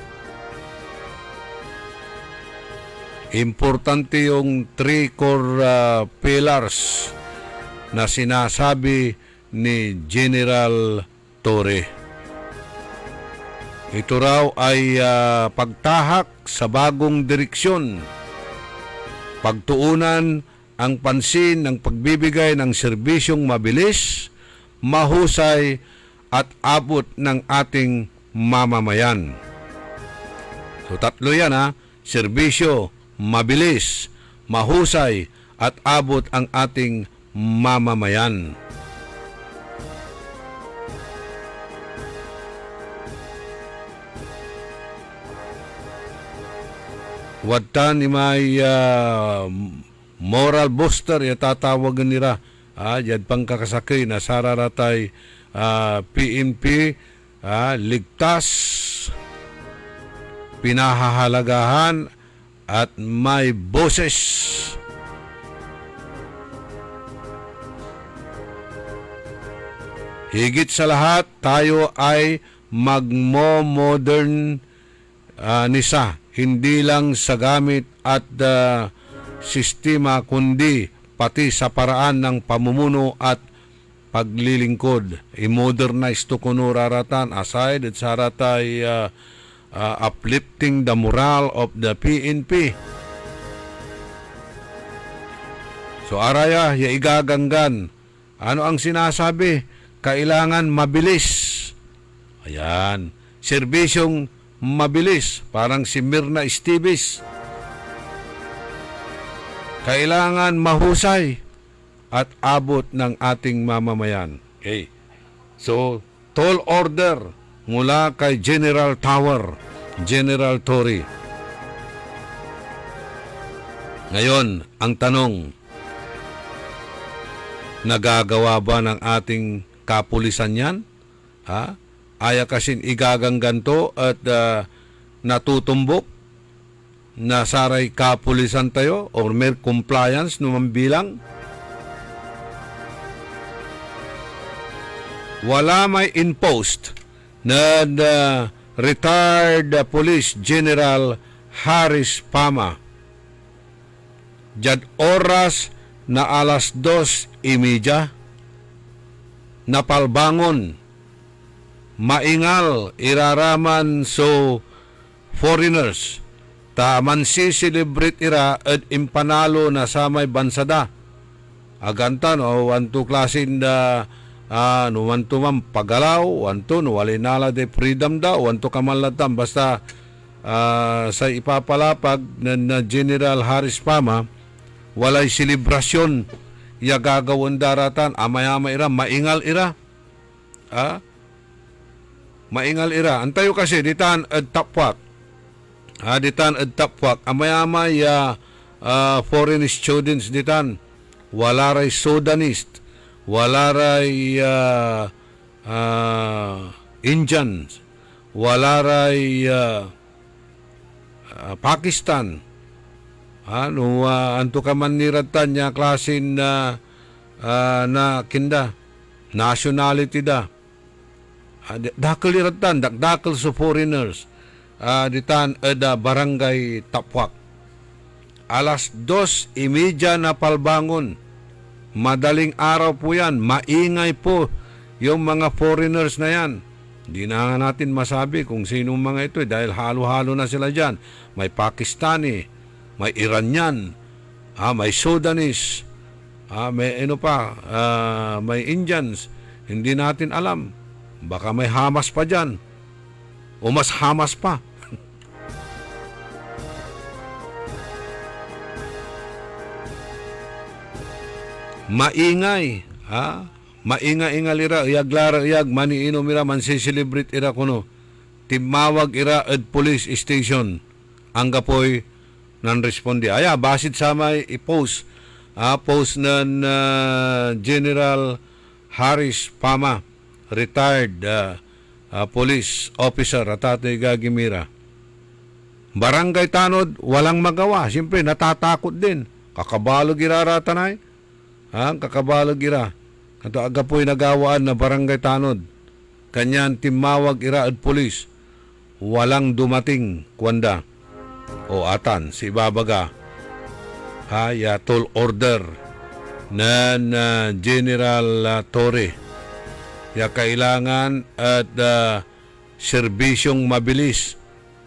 Importante yung 3 core pillars na sinasabi ni General Torre. Ito raw ay pagtahak sa bagong direksyon, pagtuunan ang pansin ng pagbibigay ng serbisyong mabilis, mahusay at abot ng ating mamamayan. So 3 yan serbisyo, mabilis, mahusay at abot ang ating mamamayan. Wadtan may moral booster tatawag nila. Jad pang kakasakay na sararatay PNP ligtas, pinahahalagahan at may boses. Higit sa lahat, tayo ay magmo-modern nisa. Hindi lang sa gamit at sistema kundi pati sa paraan ng pamumuno at paglilingkod. I-modernize to kuno raratan aside at saratay uplifting the morale of the PNP. So araya, igaganggan. Ano ang sinasabi? Kailangan mabilis. Ayan. Serbisyong mabilis, parang si Mirna Esteves. Kailangan mahusay at abot ng ating mamamayan. Okay. So, tall order mula kay General Tower, General Torre. Ngayon, ang tanong, nagagawa ba ng ating kapulisan yan? Ha? Aya kasing igagangganto at natutumbok na saray kapulisan tayo or mere compliance naman bilang? Wala may impost na retired Police General Haris Pama. Jad oras na 2:30 napalbangon. Maingal iraraman so foreigners. Taman si celebrate ira at impanalo na sa may bansada. Agantan o wanto klasin da wanto man pagalaw, wanto no walinala de freedom da, wanto kamalatan basta sa ipapalapag na General Haris Pama walay selebrasyon ya gagawon daratan amay-amay ira maingal ira. Maingal ira. Antayo kasi ditan ad tapwak. Ditan ad tapwak amay-amay foreign students ditan wala ray Sudanist, wala ray Indians, wala ray Pakistan. Anto ka man niratan niya klasin na kinda nationality da. Dakal niratan, dakal sa foreigners. Ditan ada barangay Tapwak. 2:30 na palbangon. Madaling araw po yan. Maingay po yung mga foreigners na yan. Di na natin masabi kung sinong mga ito dahil halo-halo na sila dyan. May Pakistani, may Iranian, may Sudanese, may may Indians. Hindi natin alam. Baka may Hamas pa dyan. O mas Hamas pa. Maingay, maingay-ingal ira, iyaglara iyag, maniinom ira, mansiselebrate ira kuno. Timawag ira at police station. Ang kapoy nan respondi. Aya, basit sa may i-post. Post ng General Haris Pama, retired police officer at Tatay Gagimira. Barangay Tanod, walang magawa. Siyempre, natatakot din. Kakabalog iraratanay. Kakabalog ira. Kato aga po'y nagawaan na barangay Tanod. Kanyan timawag ira at polis. Walang dumating kwanda. O atan, si Babaga. Tol order na General Torre. Ya kailangan at serbisyong mabilis.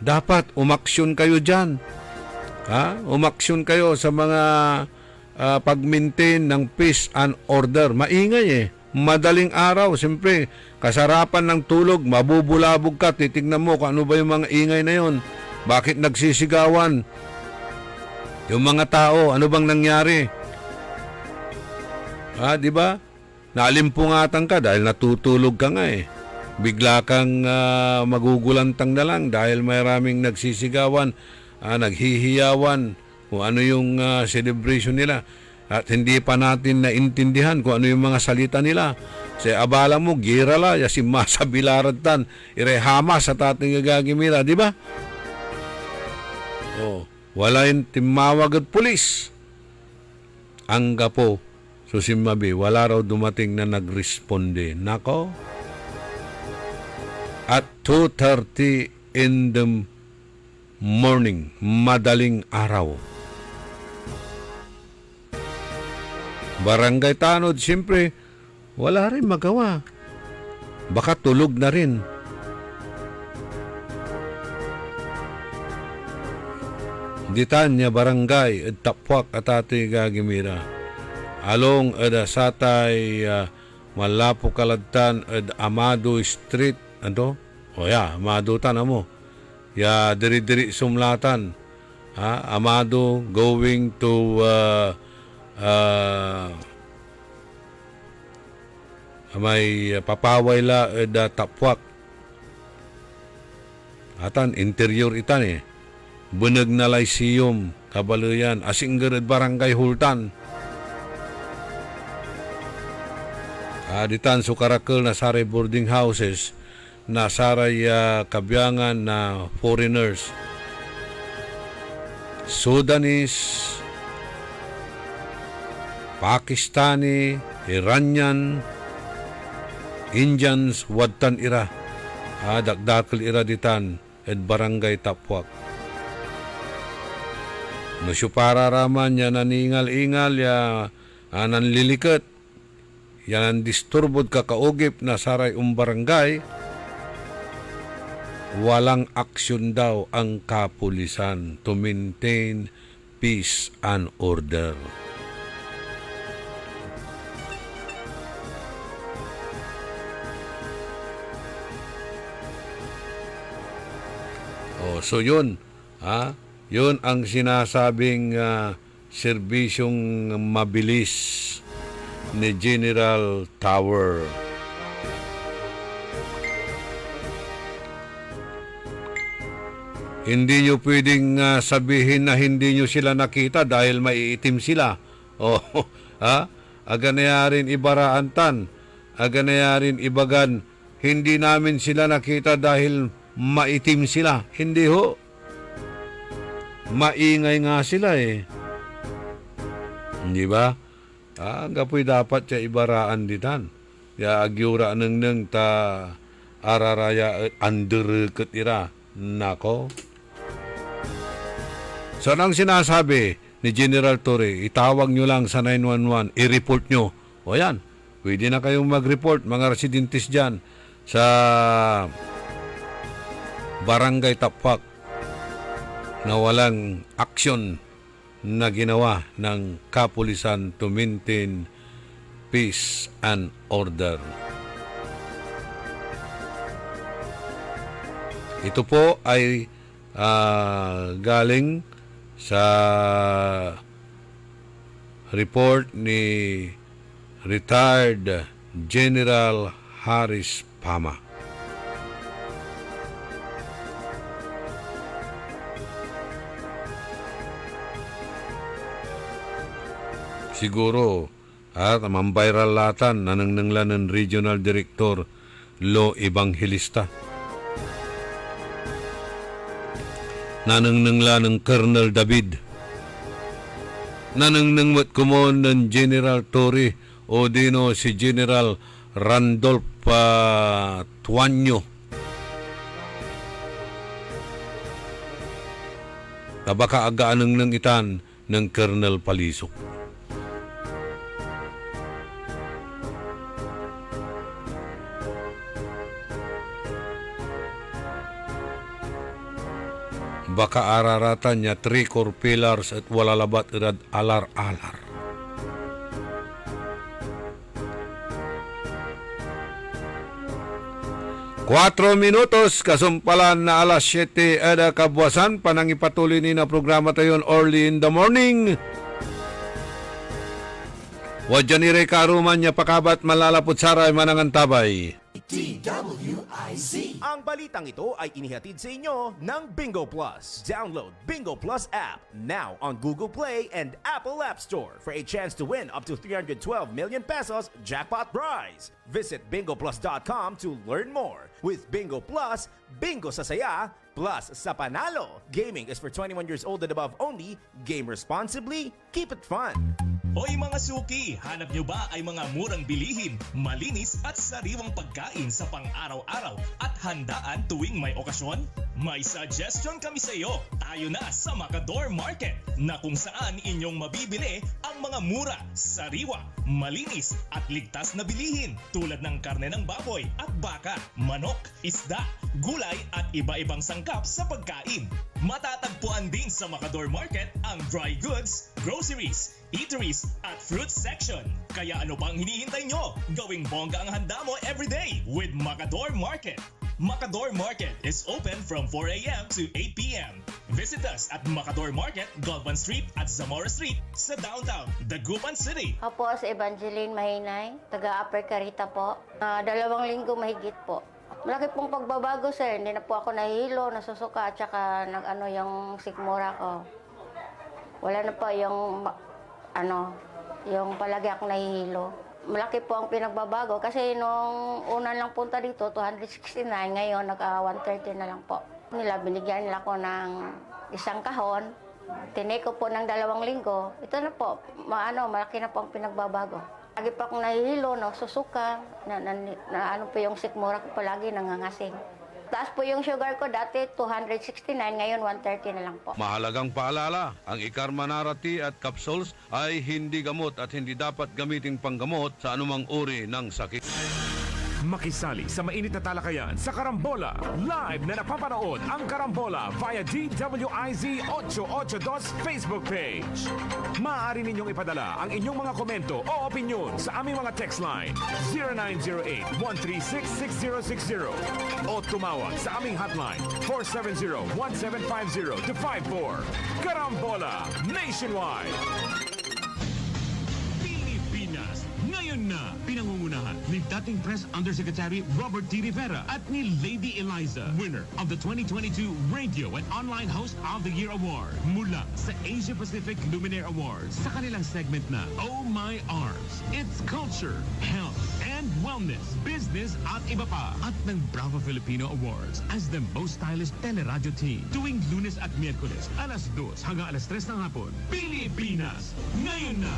Dapat umaksyon kayo dyan. Umaksyon kayo sa mga pag-maintain ng peace and order. Maingay Madaling araw, siyempre, kasarapan ng tulog, mabubulabog ka, titignan mo kung ano ba yung mga ingay na yon. Bakit nagsisigawan? Yung mga tao, ano bang nangyari? Di ba? Naalimpungatan ka dahil natutulog ka nga Bigla kang magugulantang na lang dahil maraming nagsisigawan, naghihiyawan, kung ano yung celebration nila. At hindi pa natin naintindihan kung ano yung mga salita nila. Sa abala mo, girala, yasim masabilaratan, irehama sa tating Gagimira, di ba? Wala yung timawag at pulis. Ang gapo, susimabi, wala raw dumating na nagresponde. Nako? At 2:30 in the morning, madaling araw. Barangay Tanod, siyempre, wala rin magawa. Baka tulog na rin. Ditanya barangay at Tapwak at Tatay Gagimira. Along at Satay Malapo Kaladtan at Amado Street. Amado tanamo. ya diri-diri sumlatan. Amado going to may papaway la da tapwak. Atan interior itan Bunag na Lyceum, Kabaluyan, Asinggered Barangay Hultan. Ditan sukarakel na saray boarding houses na saray kabyangan na foreigners. Sudanese, Pakistani, Iranian, Indians, wadtan ira. Dakdakil ira ditan at barangay Tapwak. No siya pararaman ya naningal-ingal ya nanlilikat. Yan ang disturbod kakaugip na saray barangay. Walang aksyon daw ang kapulisan to maintain peace and order. So yun, yun ang sinasabing serbisyong mabilis ni General Tower. Hindi nyo pwedeng sabihin na hindi nyo sila nakita dahil maiitim sila. Aga na yarin ibaraantan. Aga na yarin ibagan. Hindi namin sila nakita dahil maitim sila. Hindi ho. Maingay nga sila Hindi ba? Gapoy dapat siya ibaraan ditan. Ya agyura neng ta araraya underket ira. Nako. So nang sinasabi ni General Torre, itawag nyo lang sa 911, i-report nyo. O yan, pwede na kayong mag-report mga residentes dyan sa Barangay Tapwak na walang aksyon na ginawa ng kapulisan to maintain peace and order. Ito po ay galing sa report ni retired General Haris Pama. Siguro, mambayral latan nanananglan ng Regional Director Lo Evangelista. Nanananglan ng Colonel David. Nananangwat kumon ng General Torre o dino si General Randolph Tuanyo. Tabaka agaan ng itan ng Colonel Palisok. Baka araratan niya 3 core pillars at wala labat irad alar-alar. Kuatro minutos, kasumpalan na alas 7 ada kabuasan, panangipatuloy ni na programa tayon early in the morning. Wadyan ni Rey Karuman niya pakabat malalapot saray manangan tabay. DWIZ. Ang balitang ito ay inihatid sa inyo ng Bingo Plus. Download Bingo Plus app now on Google Play and Apple App Store for a chance to win up to 312 million pesos jackpot prize. Visit bingoplus.com to learn more. With Bingo Plus, bingo sa saya, plus sa panalo. Gaming is for 21 years old and above only. Game responsibly. Keep it fun. Hoy mga suki, hanap nyo ba ay mga murang bilihin, malinis at sariwang pagkain sa pang-araw-araw at handaan tuwing may okasyon? May suggestion kami sa iyo. Tayo na sa Macador Market na kung saan inyong mabibili ang mga mura, sariwa, malinis at ligtas na bilihin tulad ng karne ng baboy at baka, manok, isda, gulay at iba-ibang sangkap sa pagkain. Matatagpuan din sa Macador Market ang dry goods, groceries, eateries at fruit section. Kaya ano pang hinihintay nyo? Gawing bongga ang handa mo everyday with Macador Market. Macador Market is open from 4 a.m. to 8 p.m. Visit us at Macador Market, Galvan Street at Zamora Street sa downtown, Dagupan City. Ako si Evangeline Mahinay, taga Upper Carita po. 2 linggo mahigit po. Malaki pong pagbabago, sir. Hindi na po ako nahihilo, nasusuka, at saka yung sikmura ko. Wala na po yung palagi akong nahihilo. Malaki po ang pinagbabago kasi nung una lang punta dito, 269, ngayon naka-130 na lang po. Binigyan nila ko ng 1 kahon, tinake ko po ng 2 linggo. Ito na po, malaki na po ang pinagbabago. Lagi pa akong nahihilo, susuka, po yung sikmura ko palagi nangangasing. Taas po yung sugar ko dati 269, ngayon 130 na lang po. Mahalagang paalala, ang Ikarmanara tea at capsules ay hindi gamot at hindi dapat gamiting panggamot sa anumang uri ng sakit. Makisali sa mainit na talakayan sa Karambola. Live na napapanood ang Karambola via DWIZ 882 Facebook page. Maaari ninyong ipadala ang inyong mga komento o opinyon sa aming mga text line 0908-136-6060 o tumawag sa aming hotline 470-1750-54. Karambola Nationwide. Pilipinas, ngayon na pinangungunahan ni dating Press Undersecretary Robert T. Rivera at ni Lady Eliza, winner of the 2022 Radio and Online Host of the Year Award mula sa Asia Pacific Luminaire Awards sa kanilang segment na Oh My Arms. It's culture, health, and wellness, business at iba pa. At ng Bravo Filipino Awards as the most stylish teleradyo team tuwing Lunes at Miyerkules alas 2 hanggang alas 3 ng hapon. Pilipinas, ngayon na!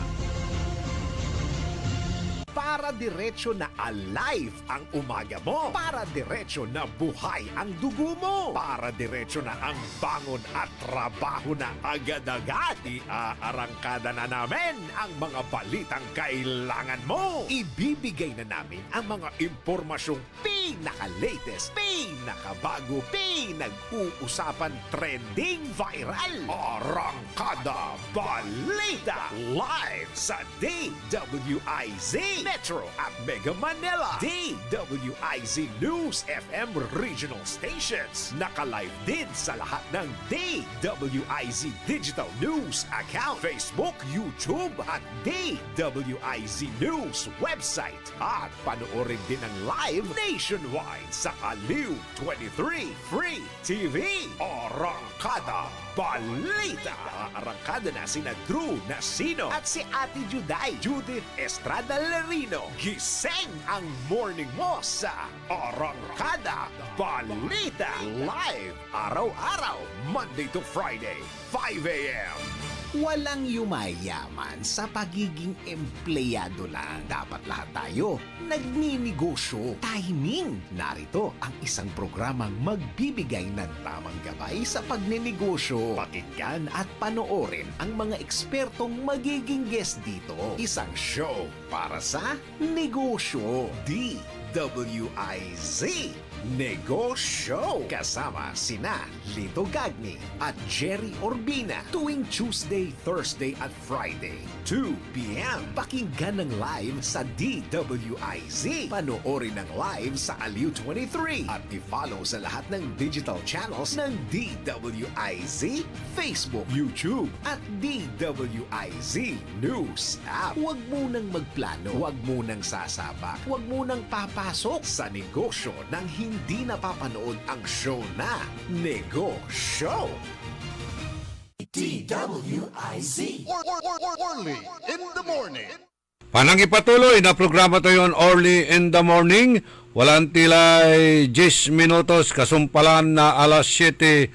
Para diretso na alive ang umaga mo. Para diretso na buhay ang dugo mo. Para diretso na ang bangon at trabaho na agad-agad. Iaarangkada na namin ang mga balitang kailangan mo. Ibibigay na namin ang mga impormasyong pinaka-latest, pinakabago, pinag-uusapan, trending, viral. Arangkada Balita live sa DWIZ Metro at Mega Manila. DWIZ News FM regional stations. Naka-live din sa lahat ng DWIZ Digital News account, Facebook, YouTube at DWIZ News website. At panoorin din ang live nationwide sa Aliw 23 Free TV. Arangkada Balita. Arangkada na sina Drew Nasino at si Ate Juday, Judith Estrada Larino. Gising ang morning mo sa Arangkada Balita. Live araw-araw, Monday to Friday, 5 a.m. Walang yumayaman sa pagiging empleyado lang. Dapat lahat tayo nagninegosyo. Timing! Narito ang isang programang magbibigay ng tamang gabay sa pagnenegosyo. Pakinggan at panoorin ang mga ekspertong magiging guest dito. Isang show para sa negosyo. DWIZ Negosyo. Kasama sina Lito Gagni at Jerry Orbina tuwing Tuesday, Thursday at Friday, 2 p.m. Pakinggan ng live sa DWIZ. Panoorin ng live sa Aliw 23 at i-follow sa lahat ng digital channels ng DWIZ, Facebook, YouTube at DWIZ News app. Huwag munang magplano, huwag munang sasabak, huwag munang papasok sa negosyo ng hindi napapanood ang show na Negosyo. DWIZ. Orly in the morning. Panang ipatuloy na programa to yon early in the morning. Walang tilay 10 minutos kasumpalan na alas 7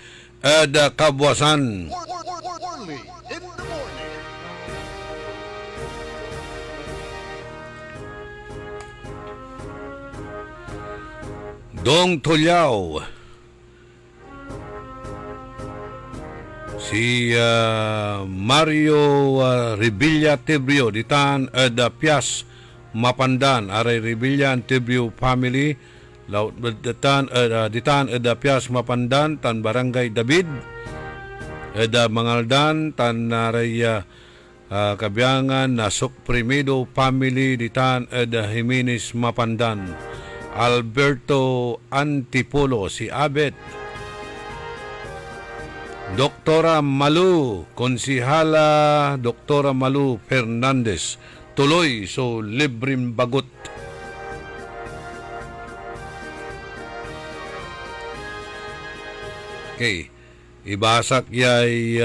kabwasan. Orly in the morning. Dong Tulyaw. Si Mario Revilla Tibrio ditan da Pias Mapandan aray Revilla Tibrio family laut ditan da Pias Mapandan tan Barangay David da Mangaldan tan aray Kabiangan na Suprimido family ditan da Jimenez Mapandan. Alberto Antipolo, si Abet. Doktora Malu, Konsihala Doktora Malu Fernandez, tuloy so libreng bagot. Okay, ibasak yay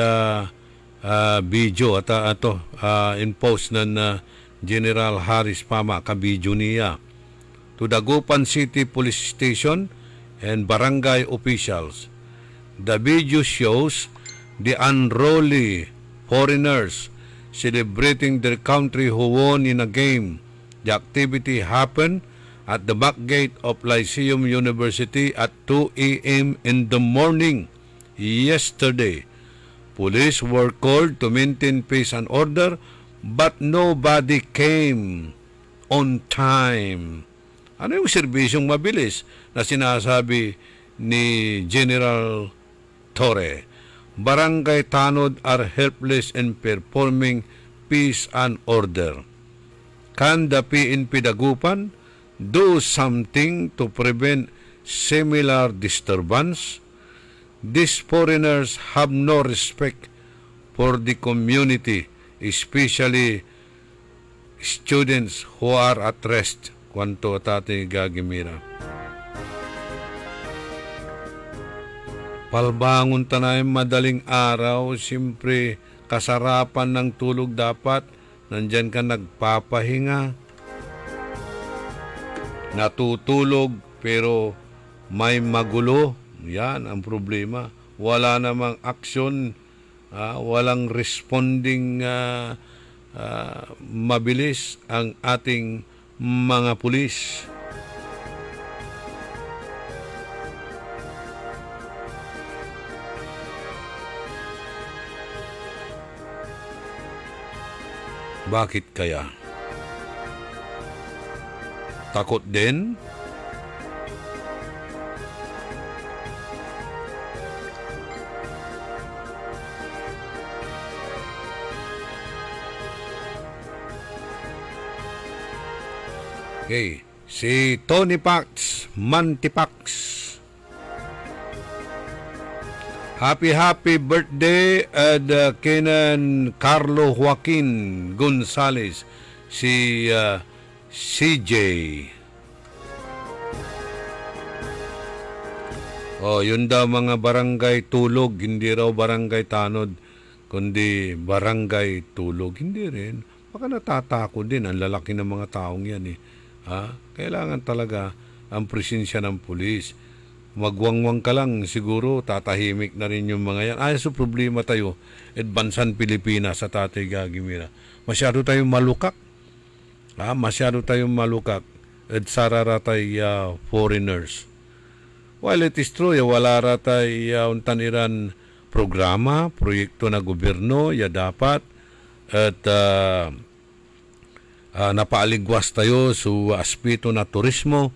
video at in post ng General Harris Pama ka video niya to Dagupan City Police Station and barangay officials. The video shows the unruly foreigners celebrating their country who won in a game. The activity happened at the back gate of Lyceum University at 2 a.m. in the morning yesterday. Police were called to maintain peace and order, but nobody came on time. Ano yung serbisyong mabilis na sinasabi ni General Torre? Barangay Tanod are helpless in performing peace and order. Can the PNP Dagupan do something to prevent similar disturbance? These foreigners have no respect for the community, especially students who are at rest. Kwanto Tate Gagimira. Palbangon tanay madaling araw, siyempre kasarapan ng tulog dapat. Nandyan ka nagpapahinga. Natutulog pero may magulo. Yan ang problema. Wala namang aksyon, walang responding mabilis ang ating mga pulis. Bakit kaya? Takot din? Okay, si Tony Pax, Mantipax. Happy birthday at Kenan Carlo Joaquin Gonzales, si CJ. Yun daw mga barangay tulog, hindi raw barangay tanod, kundi barangay tulog. Hindi rin. Baka natatakot din ang lalaki ng mga taong yan eh. Kailangan talaga ang presensya ng pulis. Magwangwang ka lang, siguro tatahimik na rin yung mga yan. So problema tayo, advansan Pilipinas sa Tatay Gagimira. Masyado tayong malukak. Masyado tayong malukak. At sararatay foreigners. While it is true, wala ratay untaniran programa, proyekto na gobyerno, dapat. At napaaligwas tayo sa aspeto na turismo,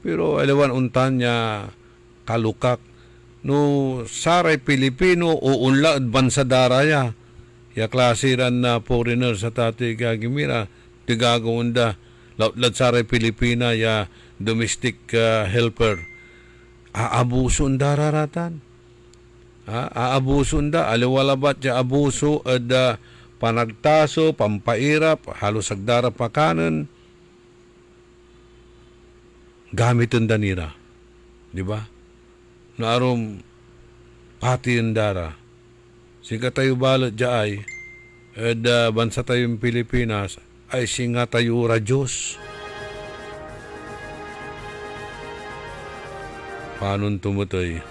pero alawan untan niya kalukak no saray Pilipino o unla bansa daraya ya klasiran na foreigner sa Tatay Gagimira tigagawanda laut saray Pilipina ya domestic helper aabuso dararatan aabuso aliwalabat ya abuso ad panagtaso, pampairap, halos agdara pa kanan, gamit ang danira. Di ba? Naarom pati ang dara. Siga tayo balot dya bansa tayong Pilipinas, ay singa tayo radyos. Paano tumutoy?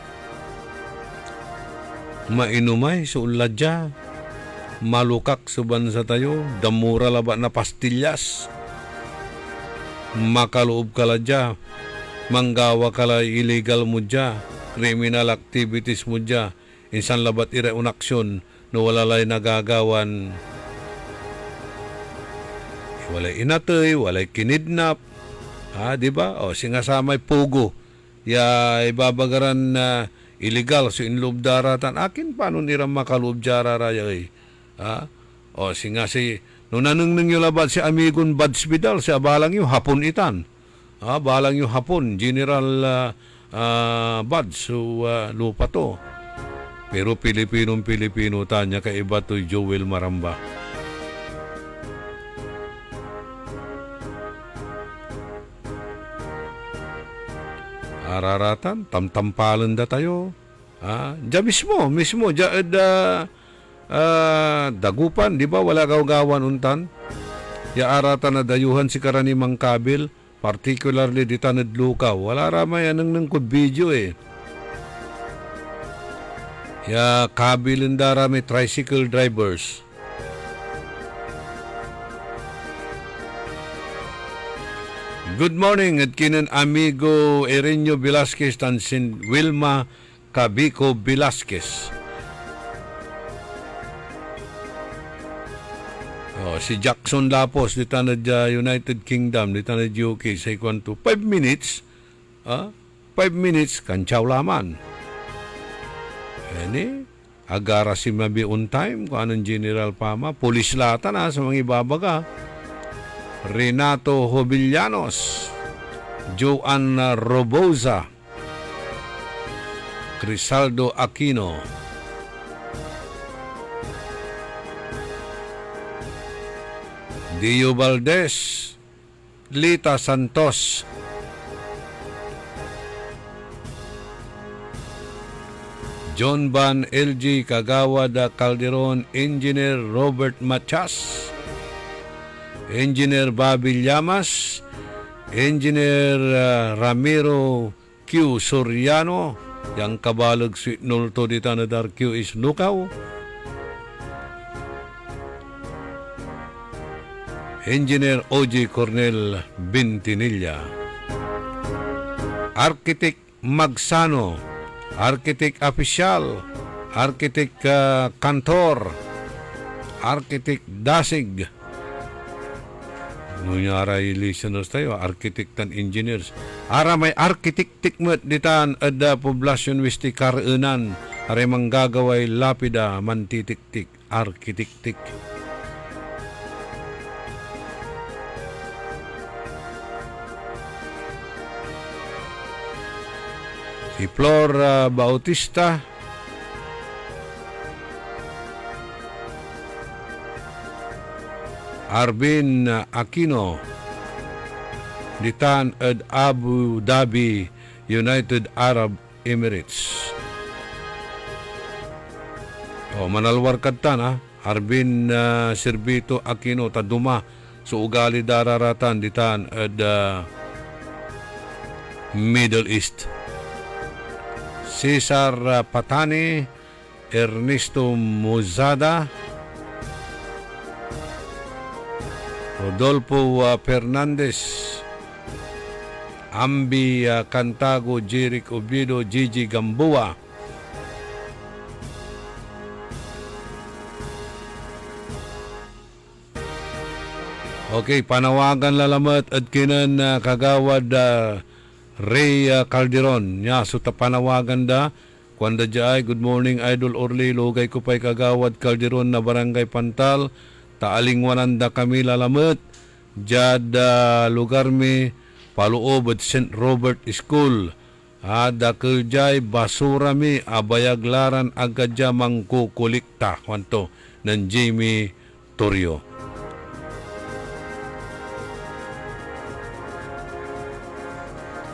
Mainumay sa uladya. Malukak suban sa tayo, damura laba na pastillas. Makaloob kala dya, manggawa kala illegal mo dya, criminal activities mo dya, insan labat ira un aksyon, no walalay nagagawan. Walay inatoy, walay kinidnap, di ba? Singasamay pugo, ibabagaran na illegal so inloob daratan. Akin paano nira makaloob jararaya singa si nung nanungneng yung labat si Amigon Bads Vidal si abalang yung hapon itan Balang yung hapon, General Buds, so lupa to. Pero Pilipinong-Pilipino tanya, kaiba to Joel Maramba. Araratan, tamtampalan da tayo. Diyan mismo, diyan dagupan, di ba? Wala gawan untan. Ya aratan na dayuhan si karanimang kabil, particularly di tanad lukaw. Wala ramay anang nangkod video eh. Ya kabil darami tricycle drivers. Good morning at kinan amigo Erenio Velasquez tan sin Wilma Cabico Velasquez. Si Jackson Lapos, di tanad United Kingdom, di tanad UK, sa ikwanto, 5 minutes, 5 minutes, kantsaw laman. Agara si mabi on time, kung anong General Pama, pulis lata na sa mga ibabaga. Renato Hobillanos, Joanna Roboza, Crisaldo Aquino, Dio Valdez, Lita Santos, John Van LG Kagawad Calderon, Engineer Robert Machas, Engineer Bobby Llamas, Engineer Ramiro Q. Soriano, yang kabalag sweet nulto di tanadar Q is Lukaw, Engineer O.J. Cornel Bintinilla, Architect Magsano, Architect Official, Architect Kantor, Architect Dasig. Ngunyaray listeners tayo, architect and engineers. May architect tikmet ditan ada poblasyon wisti kareunan. Are manggagaway lapida mantitik-tik, architect-tik. Si Flor Bautista, Arvin Aquino, ditan at Abu Dhabi, United Arab Emirates. Manalwar kadtan Arvin Servito Aquino taduma so ugali dararatan ditan at Middle East. Cesar Patani, Ernesto Mozada, Rodolfo Fernandez, Ambi Cantago, Jeric Obiedo, Gigi Gamboa, okay, panawagan lalamat at kinan kagawad Ray Calderon nya so tapanawagan da kwanda jay good morning Idol Orly lugay ko pa'y kagawad Calderon na barangay Pantal taalingwanan da kami lalamat jad lugar mi paluob at St. Robert School dakil jay basura mi abayaglaran agadya mangkukulikta kwanto ng Jamie Torrio.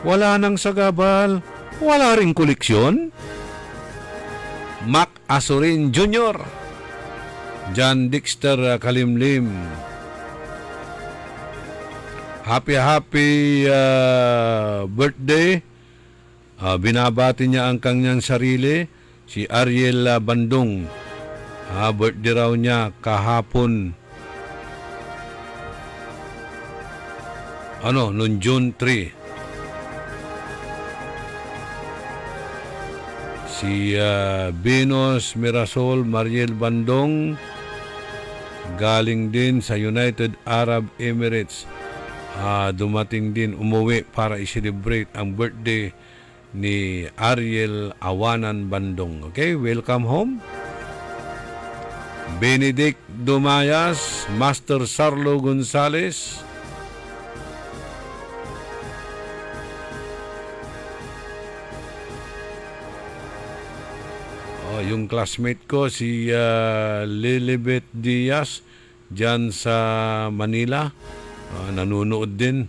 Wala nang sagabal, wala ring koleksyon. Mac Asurin Jr., John Dexter Kalimlim, happy birthday. Binabati niya ang kanyang sarili, si Ariel Bandung. Birthday raw niya kahapon. Noong June 3. Si Venus Mirasol Mariel Bandong galing din sa United Arab Emirates. Dumating din umuwi para i-celebrate ang birthday ni Ariel Awanan Bandong. Okay, welcome home. Benedict Dumayas, Master Sarlo Gonzales, Yung classmate ko, si Lilibet Diaz, dyan sa Manila. Nanonood din.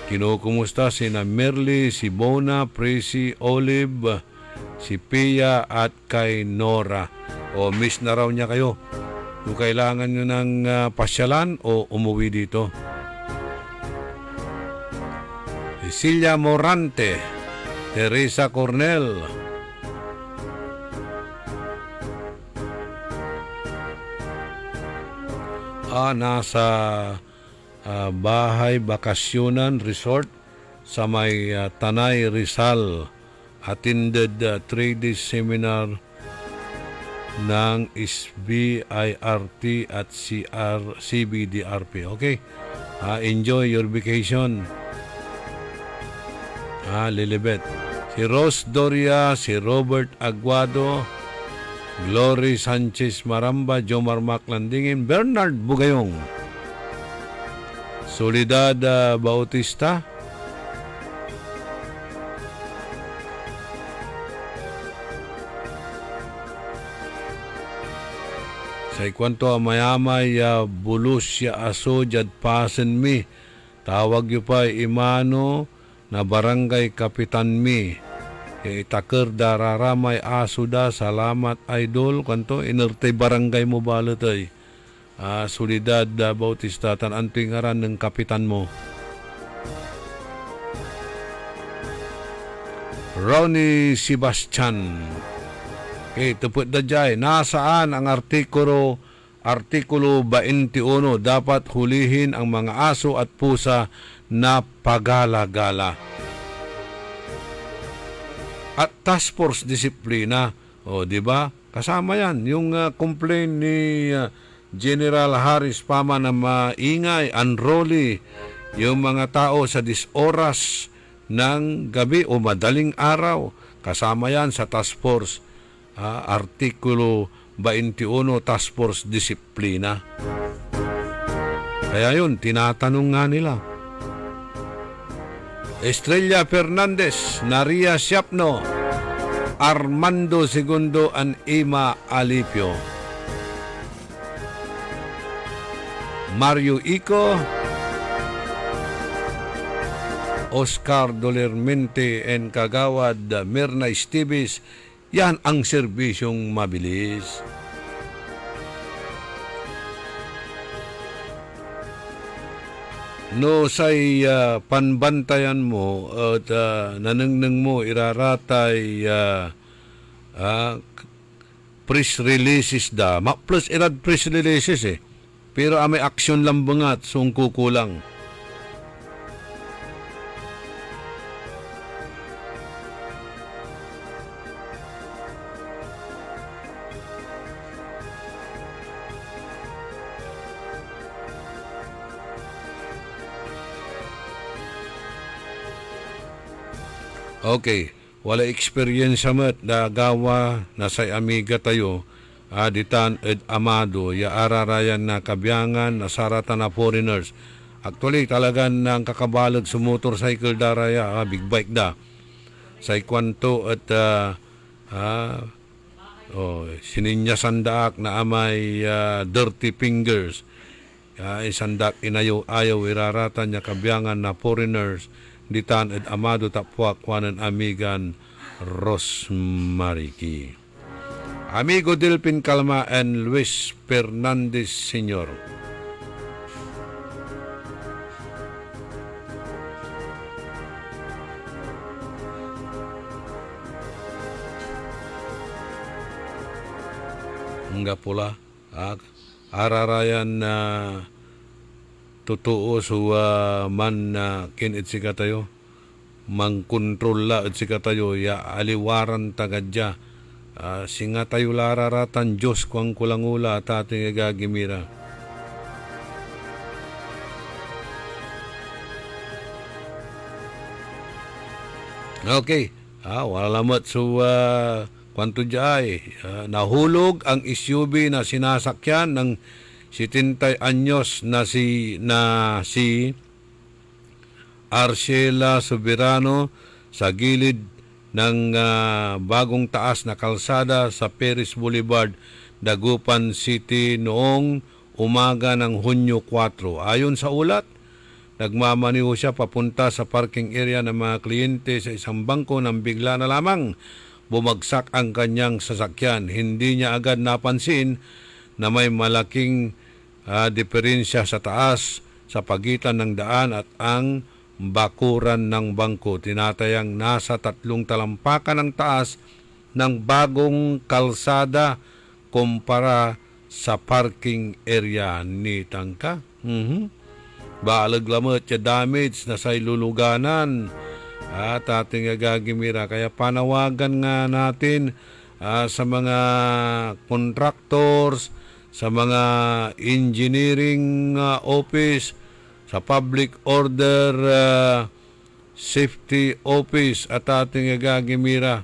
Kinukumusta si na Merly, si Bona, Prissy, Olive, si Pia at kay Nora. Miss na raw niya kayo. Kung kailangan nyo ng pasyalan o umuwi dito. Cecilia Morante, Teresa Cornel, nasa bahay bakasyonan resort sa may Tanay, Rizal. Attended 3-day seminar ng SBIRT at CBDRP. Okay? Enjoy your vacation. Lilibet. Si Rose Doria, si Robert Aguado, Glory Sanchez Maramba, Jomar Maclandingin, Bernard Bugayong, Soledad Bautista, sa ikwanto mayamay bulusya aso jad pasen mi, tawag yu pa imano na barangay kapitan mi. Itakir dararamay aso da, salamat idol. Kanto, inertay barangay mo balatay. Solidad Bautista, tananting ngaran ng kapitan mo. Ronnie Sebastian. Tupot da jay, nasaan ang artikulo 21, dapat hulihin ang mga aso at pusa na pagala-gala. At task force disiplina, di ba? Kasama yan, yung complaint ni General Harris Pama na maingay, unruly, yung mga tao sa disoras ng gabi o madaling araw. Kasama yan sa task force, artikulo 21, task force disiplina. Kaya yun, tinatanong nga nila. Estrella Fernandez, Naria Siapno, Armando Segundo, and Ima Alipio. Mario Ico, Oscar Dolermente, and Kagawad Mirna Esteves, yan ang serbisyong mabilis. No say panbantayan mo at nanangnang mo iraratay press releases da. Plus irad press releases pero may action lang bangat sung kukulang. Okay, wala experience met da gawa na say amiga tayo, ditan ed amado, ya ararayan na kabyangan na saratan na foreigners. Actually, talagang nang kakabalag sa motorcycle daraya, big bike da. Say kwanto at sininyasan daak na amay dirty fingers. Isandak inayo-ayaw iraratan niya kabyangan na foreigners. Ditan ed amado tapwak wanan amigan Rosmariki. Amigo Delpin Calma and Luis Fernandez Sr. Nga pula ararayan na totoo suwa man na kinit sika tayo mangkontrol la at sika tayo ya aliwaran tagadya singa tayo lararatan Diyos kuang kulangula at ating gagimira. Okay, walamat suwa kwanto jay nahulog ang SUV na sinasakyan ng 70 anyos na si Arcela Soberano sa gilid ng bagong taas na kalsada sa Perez Boulevard, Dagupan City noong umaga ng Hunyo 4. Ayon sa ulat, nagmamaniho siya papunta sa parking area ng mga kliyente sa isang bangko nang bigla na lamang bumagsak ang kanyang sasakyan. Hindi niya agad napansin na may malaking diferensya sa taas sa pagitan ng daan at ang bakuran ng bangko. Tinatayang nasa 3 talampakan ng taas ng bagong kalsada kumpara sa parking area ni Tangka. Baalag lamot ya damage na sa iluluganan at ating agagimira. Kaya panawagan nga natin sa mga contractors, sa mga engineering office, sa public order safety office at ating agagimira.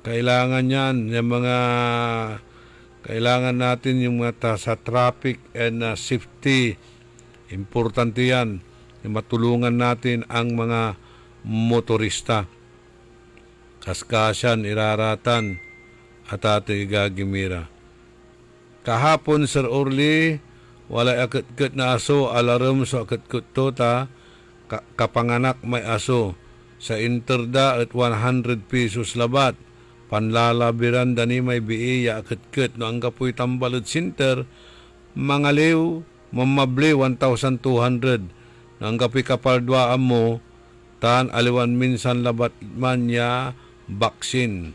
Kailangan yan, kailangan natin yung mga sa traffic and safety. Importante yan. Matulungan natin ang mga motorista. Kaskasyan, iraratan at ating agagimira. Kahapon, Sir Orly, wala akit-kit na aso, alarm sa akit-kit tota, kapanganak may aso. Sa interda at 100 pesos labat. Panlalabiran dani may biiya akit-kit no ang kapoy tambalod center, mangaliw, mamabli 1,200. No ang kapoy kapaldwaan mo, tan aliwan minsan labat man ya baksin.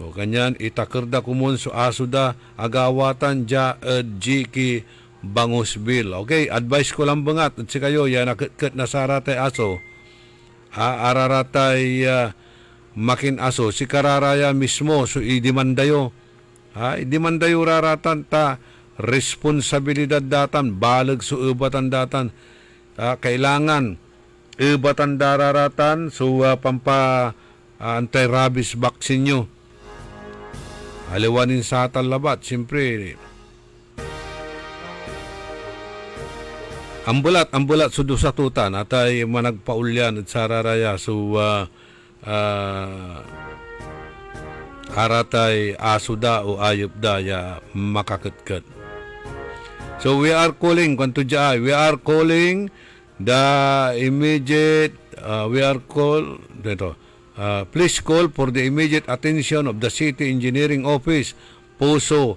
O kanyan, itakerda kumun so aso da agawatan ja jiki Bangosville. Okay, advice ko lang bangat at si kayo, yan nakit na saratay aso. Araratay makin aso, si kararaya mismo, so idimandayo. Idimandayo raratan ta, responsibilidad datan, balag so ubatan datan. Kailangan, ubatan dararatan, so pampa anti-rabies vaccine nyo. Aliwanin sa talabat, siyempre, ambulat sudo sa tutan at ay managpaulyan at sararaya so haratay asuda o ayop da ya makakatkat. So we are calling the immediate please call for the immediate attention of the City Engineering Office, POSO,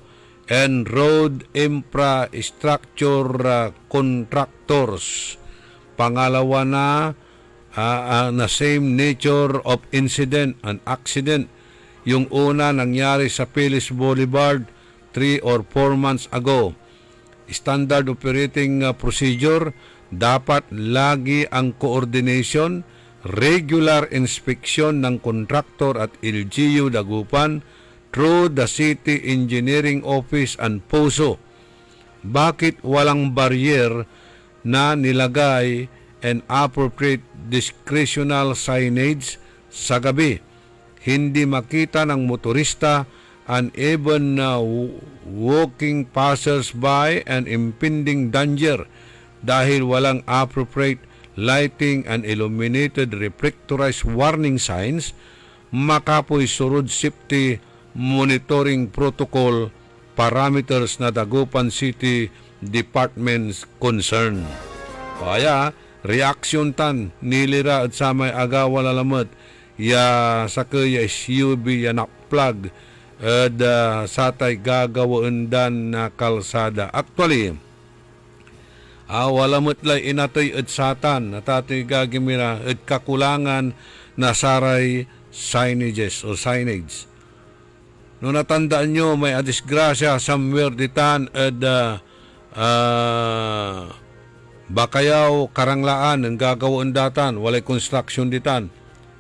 and road infrastructure contractors. Pangalawa na same nature of incident and accident. Yung una nangyari sa Perez Boulevard 3 or 4 months ago. Standard operating procedure, dapat lagi ang coordination, regular inspection ng contractor at LGU Dagupan through the City Engineering Office and POSO. Bakit walang barrier na nilagay and appropriate discretional signage sa gabi? Hindi makita ng motorista and even walking passers-by and impending danger dahil walang appropriate lighting and illuminated reflectorized warning signs. Makapoy surod safety monitoring protocol parameters na Dagupan City Department's concern. Kaya, reaksyon tan nilira at sa may agawa lalamat ya sa kaya SUV ya nakplug at satay gagawaan dan na kalsada. Actually, walamot lay inatoy at satan at atay gagimira at kakulangan na saray signages o signage. No natandaan nyo, may adisgrasya somewhere ditan at Bakayaw, Karanglaan ang gagawin datan, walay construction ditan.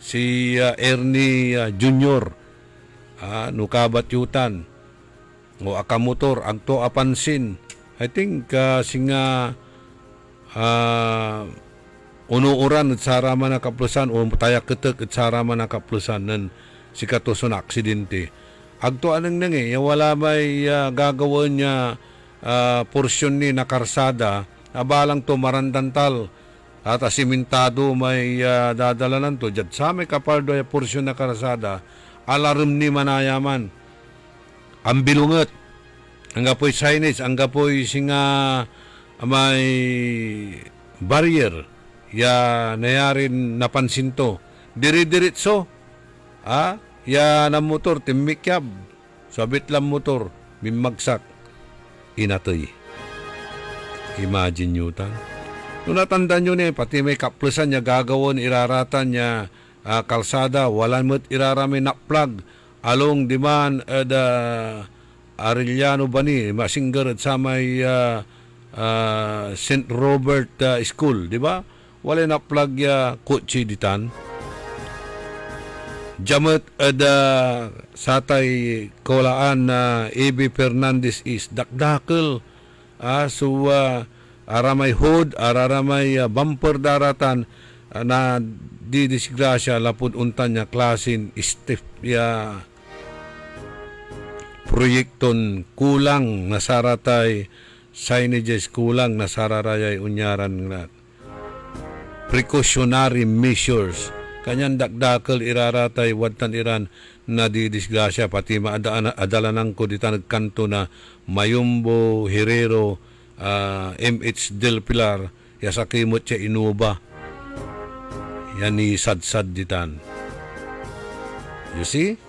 Si Ernie Jr. Nukabat yutan. O akamotor, ang to apansin. I think singa unuuran at sarama na kaplusan o tayak ketek at sarama na kaplusan ng sikatoso na aksidente. Agto anang nangi, wala may gagawin niya porsyon ni na karsada, abalang to marandantal at asimentado may dadalanan to. Diyat sa may kapaldo ay porsyon na karasada, alarm ni manayaman. Ang bilungat, ang gapoy signage, ang gapoy singa may barrier, ya nayarin napansin to. Diri-diritso, ya na motor, timikyab, sabit lang motor, mimagsak, inatoy. Imagine nyo tan. Nung natandaan nyo niya, pati may kaplusan niya gagawin, iraratan niya kalsada, wala mo't irarami na plug, along diman Arellano Bani, masinggar at sa may St. Robert School, di ba? Wala na plug ya kutsi ditan. Jamat satay kolaan na A.B. Fernandez is dakdakil. So, aramay hood, aramay bumper daratan na di disgrasya lapud untan niya klasin stiff ya proyekton kulang nasaratay signages kulang nasararayay unyaran na precautionary measures kanyan dakdakal iraratay wadtan iran na di disgrasya pati maadalanang ko dita nagkanto na Mayumbo, Herrero, MH Del Pilar yasakimot siya inuba yan ni sad-sad ditan. You see?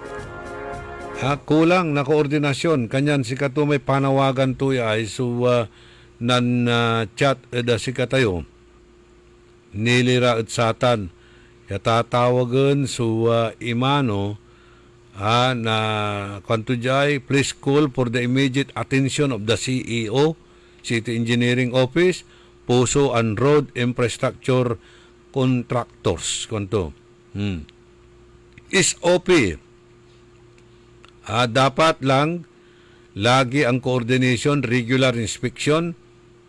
Kulang na koordinasyon. Kanyan si kato may panawagan to ay so nan chat da si katayo nilira at satan yatatawagan so imano na kanto jay please call for the immediate attention of the CEO, City Engineering Office, Puso and Road Infrastructure Contractors. Kanto. SOP. Dapat lang lagi ang coordination, regular inspection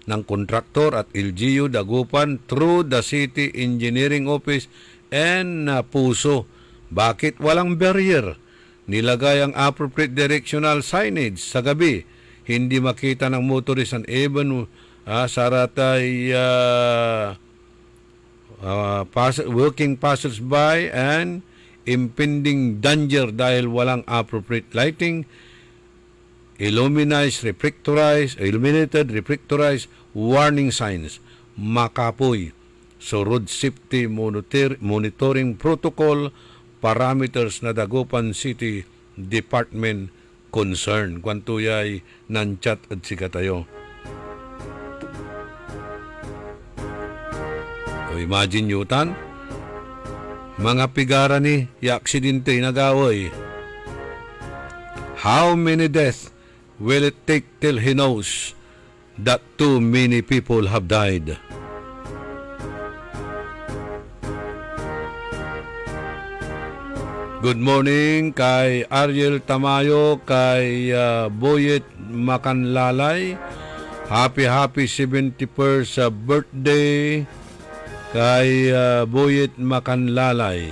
ng kontraktor at LGU Dagupan through the City Engineering Office and Puso. Bakit walang barrier? Nilagay ang appropriate directional signage sa gabi. Hindi makita ng motorist and even saratay working passers-by and impending danger dahil walang appropriate lighting, illuminated, reflectorized warning signs, makapoy. So road safety monitoring protocol parameters na Dagupan City Department concern. Kwanto yay nanchat at sikatayo. So imagine nyo tan, mga pigara ni aksidente nagawoy. How many deaths will it take till he knows that too many people have died? Good morning kay Ariel Tamayo, kay Boyet Makanlalay. Happy 71st birthday kay Boyet Makanlalay.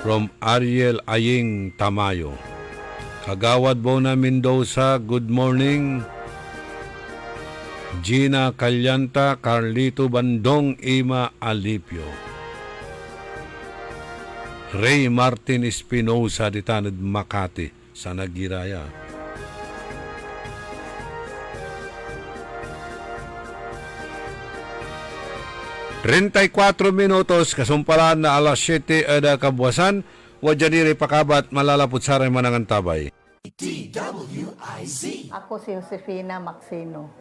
From Ariel Aying Tamayo. Kagawad Bona Mendoza, good morning. Gina Calyanta, Carlito Bandong, Ima Alipio. Ray Martin Espinosa, Ditanad Makati, sa Nagiraya. ...34 minutos, kasumpalan na alas 7 ada kabuwasan, wajaniri pakabat, malalapot saray manangan tabay. DWIZ. Ako si Josefina Maxino,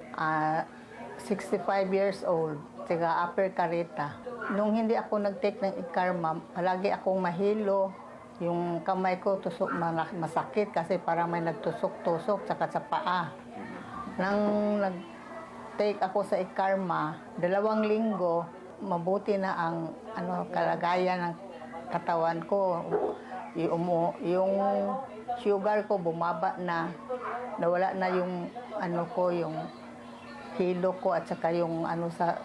65 years old, taga Upper Carita. Nung hindi ako nag-take ng ikarma, palagi akong mahilo. Yung kamay ko tusok, masakit kasi parang may nagtusok-tusok saka sa paa. Nang nag-take ako sa ikarma, 2 linggo, mabuti na ang kalagayan ng katawan ko. Yung sugar ko bumaba na, nawala na yung yung kilo ko at saka yung sa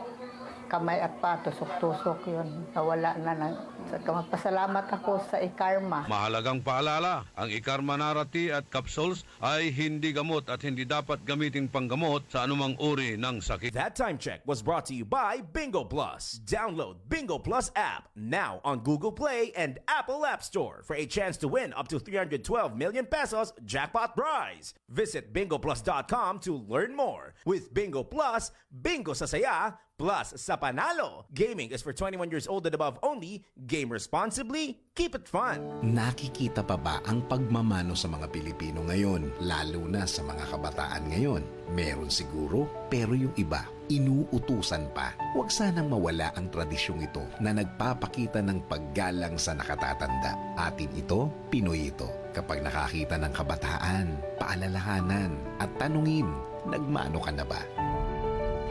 kamay at pa, tusok-tusok yun. Nawala na. Magpasalamat ako sa ikarma. Mahalagang paalala, ang Ikarma Narati at capsules ay hindi gamot at hindi dapat gamiting panggamot sa anumang uri ng sakit. That time check was brought to you by Bingo Plus. Download Bingo Plus app now on Google Play and Apple App Store for a chance to win up to 312 million pesos jackpot prize. Visit bingoplus.com to learn more. With Bingo Plus, bingo sa saya, plus sa panalo. Gaming is for 21 years old and above only. Game responsibly. Keep it fun. Nakikita pa ba ang pagmamano sa mga Pilipino ngayon, lalo na sa mga kabataan ngayon? Meron siguro, pero yung iba, inuutusan pa. Huwag sanang mawala ang tradisyong ito na nagpapakita ng paggalang sa nakatatanda. Atin ito, Pinoy ito. Kapag nakakita ng kabataan, paalalahanan at tanungin, nagmano ka na ba?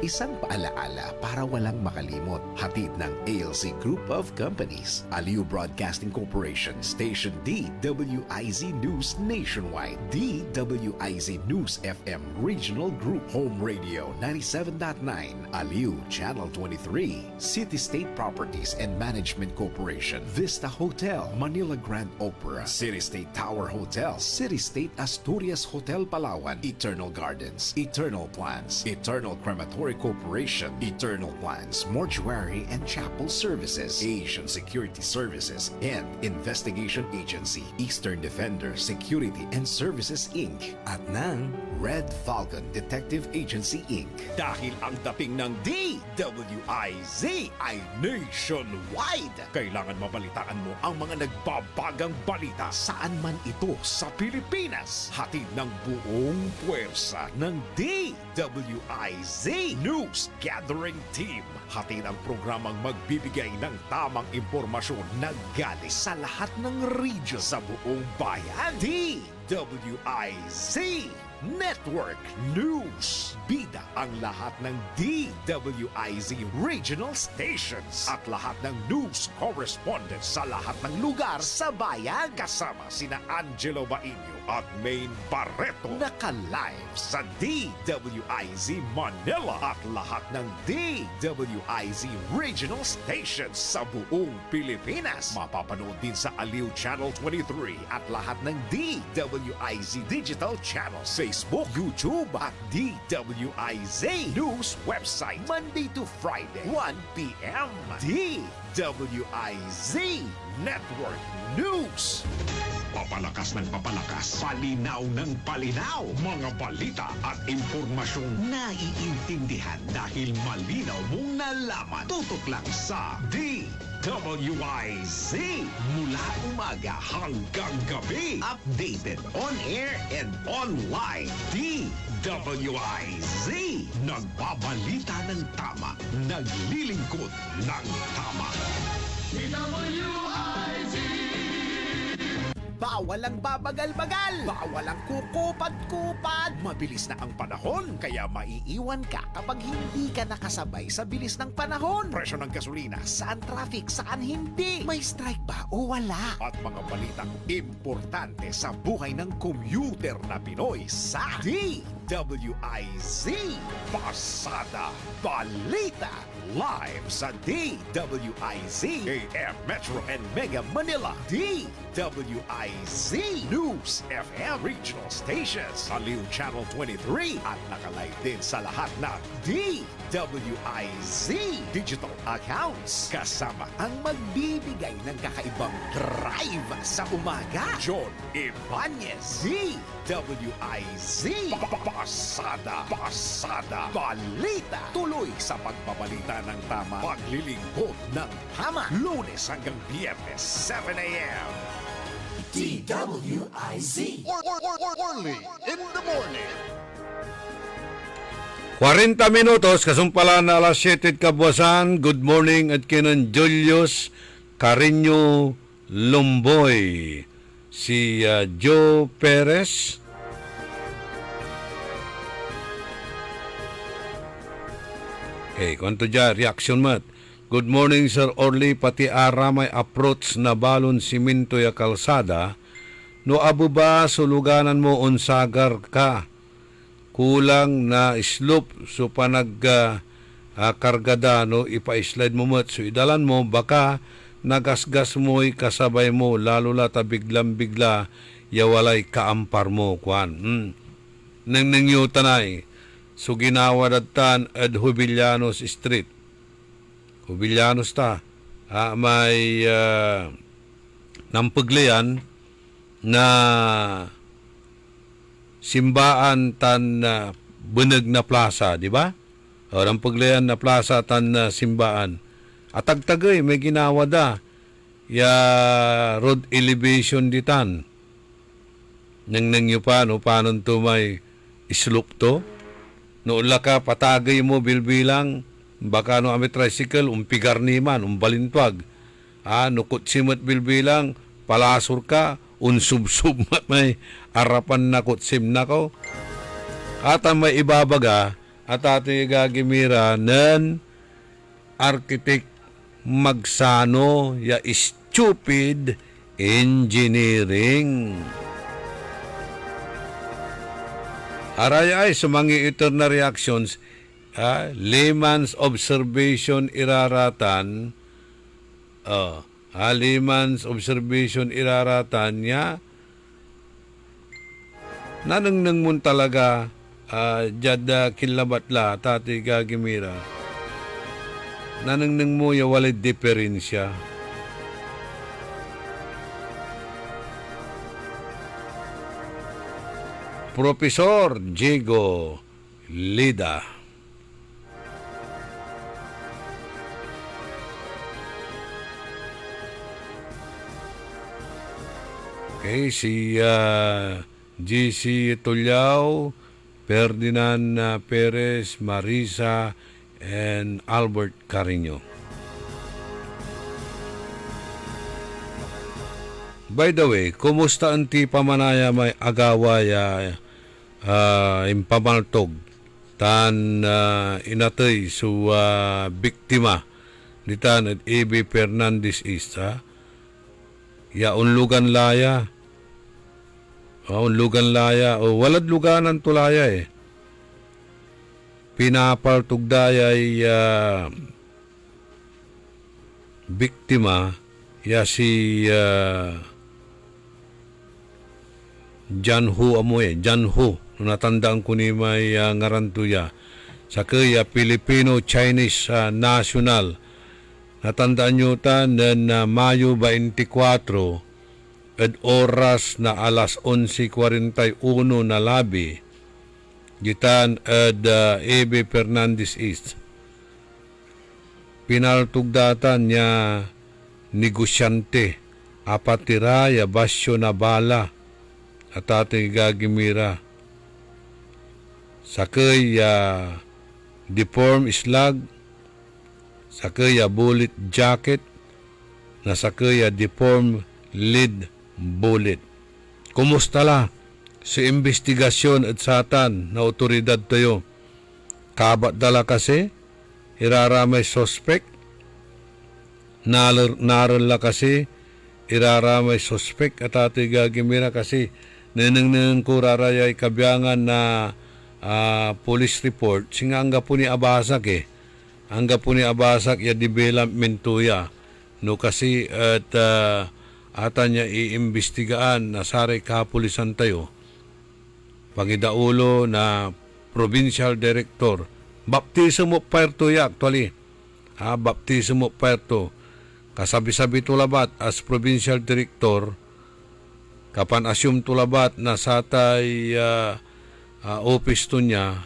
Isang paalaala para walang makalimot. Hatid ng ALC Group of Companies. Aliw Broadcasting Corporation. Station DWIZ News Nationwide. DWIZ News FM Regional Group. Home Radio 97.9. Aliw Channel 23. City State Properties and Management Corporation. Vista Hotel. Manila Grand Opera. City State Tower Hotel. City State Asturias Hotel Palawan. Eternal Gardens. Eternal Plans. Eternal Crematory Corporation, Eternal Plans, Mortuary and Chapel Services, Asian Security Services, and Investigation Agency, Eastern Defender Security and Services Inc. At ng Red Falcon Detective Agency Inc. Dahil ang dating ng DWIZ ay nationwide, kailangan mabalitaan mo ang mga nagbabagang balita saan man ito sa Pilipinas. Hatid ng buong puwersa ng DWIZ News Gathering Team. Hatid ang programang magbibigay ng tamang impormasyon na galing sa lahat ng region sa buong bayan. DWIZ Network News. Bida ang lahat ng DWIZ regional stations at lahat ng news correspondents sa lahat ng lugar sa bayan. Kasama sina Angelo Bainio at Maine Barreto. Naka-live sa DWIZ Manila at lahat ng DWIZ regional stations sa buong Pilipinas. Mapapanood din sa Aliw Channel 23 at lahat ng DWIZ digital channels. Facebook, YouTube at DWIZ News website Monday to Friday 1 p.m. DWIZ Network News. Papalakas ng papalakas, palinaw ng palinaw. Mga balita at impormasyong naiintindihan dahil malinaw mong nalaman. Tutok lang sa DWIZ. Mula umaga hanggang gabi. Updated on air and online. DWIZ. Nagbabalita ng tama. Naglilingkod ng tama. Bawal ang babagal-bagal. Bawal ang kukupad-kupad. Mabilis na ang panahon, kaya maiiwan ka kapag hindi ka nakasabay sa bilis ng panahon. Presyo ng gasolina, saan traffic, saan hindi. May strike ba o wala? At mga balitang importante sa buhay ng commuter na Pinoy sa DWIZ Pasada Balita. Live sa DWIZ AM Metro and Mega Manila. DWIZ News FM Regional Stations. Aliw Channel 23 at nakalive din sa lahat ng DWIZ Digital Accounts. Kasama ang magbibigay ng kakaibang drive sa umaga. John Ibanez. DWIZ Pasada Balita. Tuloy sa pagbabalita ng tama. Paglilingkod ng tama. Lunes hanggang Biyernes 7 a.m. DWIZ. Orly in the morning. 40 minutos, kasumpalan na alas 7 kabuwasan. Good morning at kinan Julius Carreño Lumboy. Si Joe Perez. Okay, kung dyan, reaction mat. Good morning, Sir Orly. Pati ara may approach na balon siminto ya kalsada. No abo ba suluganan mo unsagar ka? Kulang na slope so panag kargada no ipa-slide mo mat so idalan mo baka nagasgas mo'y kasabay mo lalo ta biglang-bigla ya walay kaampar mo kuan. Nang nangyo tanay so ginawa datan ad Jubilanos Street. Jubilanos ta may nampaglayan na simbaan tan beneg na plaza, di ba? O nampaglayan na plaza tan simbaan. At tagtagay may ginawa da ya road elevation ditan. Nang nangyo pa no panon to may slope to. No ka patagay mo bilbilang baka no ame tricycle umpigar ni man umbalintwag. Nukot simot bilbilang palasur ka unsub-sub may arapan na kutsim na ko. At may ibabaga at ating gagimira ng architect Magsano ya stupid engineering. Aray ay sumangi ito na reactions layman's observation iraratan layman's observation iraratan niya nanang mun talaga jada kilabatla tati gagimira nanang mo ya walay diferensya. Profesor Diego Lida. Okay, si GC Tulyao, Ferdinand Perez, Marisa, and Albert Carino. By the way, kumusta ang ti pamanaya may agawaya impamaltog tan inatay su biktima ditan at A.B. Fernandez East ya unlugan laya o walad luganan tulaya pinapaltog daya biktima ya si Janho Janho natandaan ko ni may ngarantuya sa kaya Filipino-Chinese National natandaan nyo ta na Mayo 24 at oras na alas 11:41 na labi gitan at A.B. Fernandez East pinaltugdatan niya negosyante apatiraya basyo na bala at ating gagimira sakay deform slag sakay bullet jacket na sakay deform lead bullet. Kumusta la sa investigasyon at satan na otoridad tayo kabat dala kasi iraramay suspect naral la kasi iraramay suspect at ating gagimira kasi neneng kurarayay kabyangan na police report singa angga po ni abasak angga po ni abasak ya development tuya no kasi at ata niya iimbestigaan na saray kapulisan tayo pangidaulo na provincial director baptism of fire tuya actually baptism of fire to kasabi-sabi tulabat as provincial director kapan assume tulabat na satay office to niya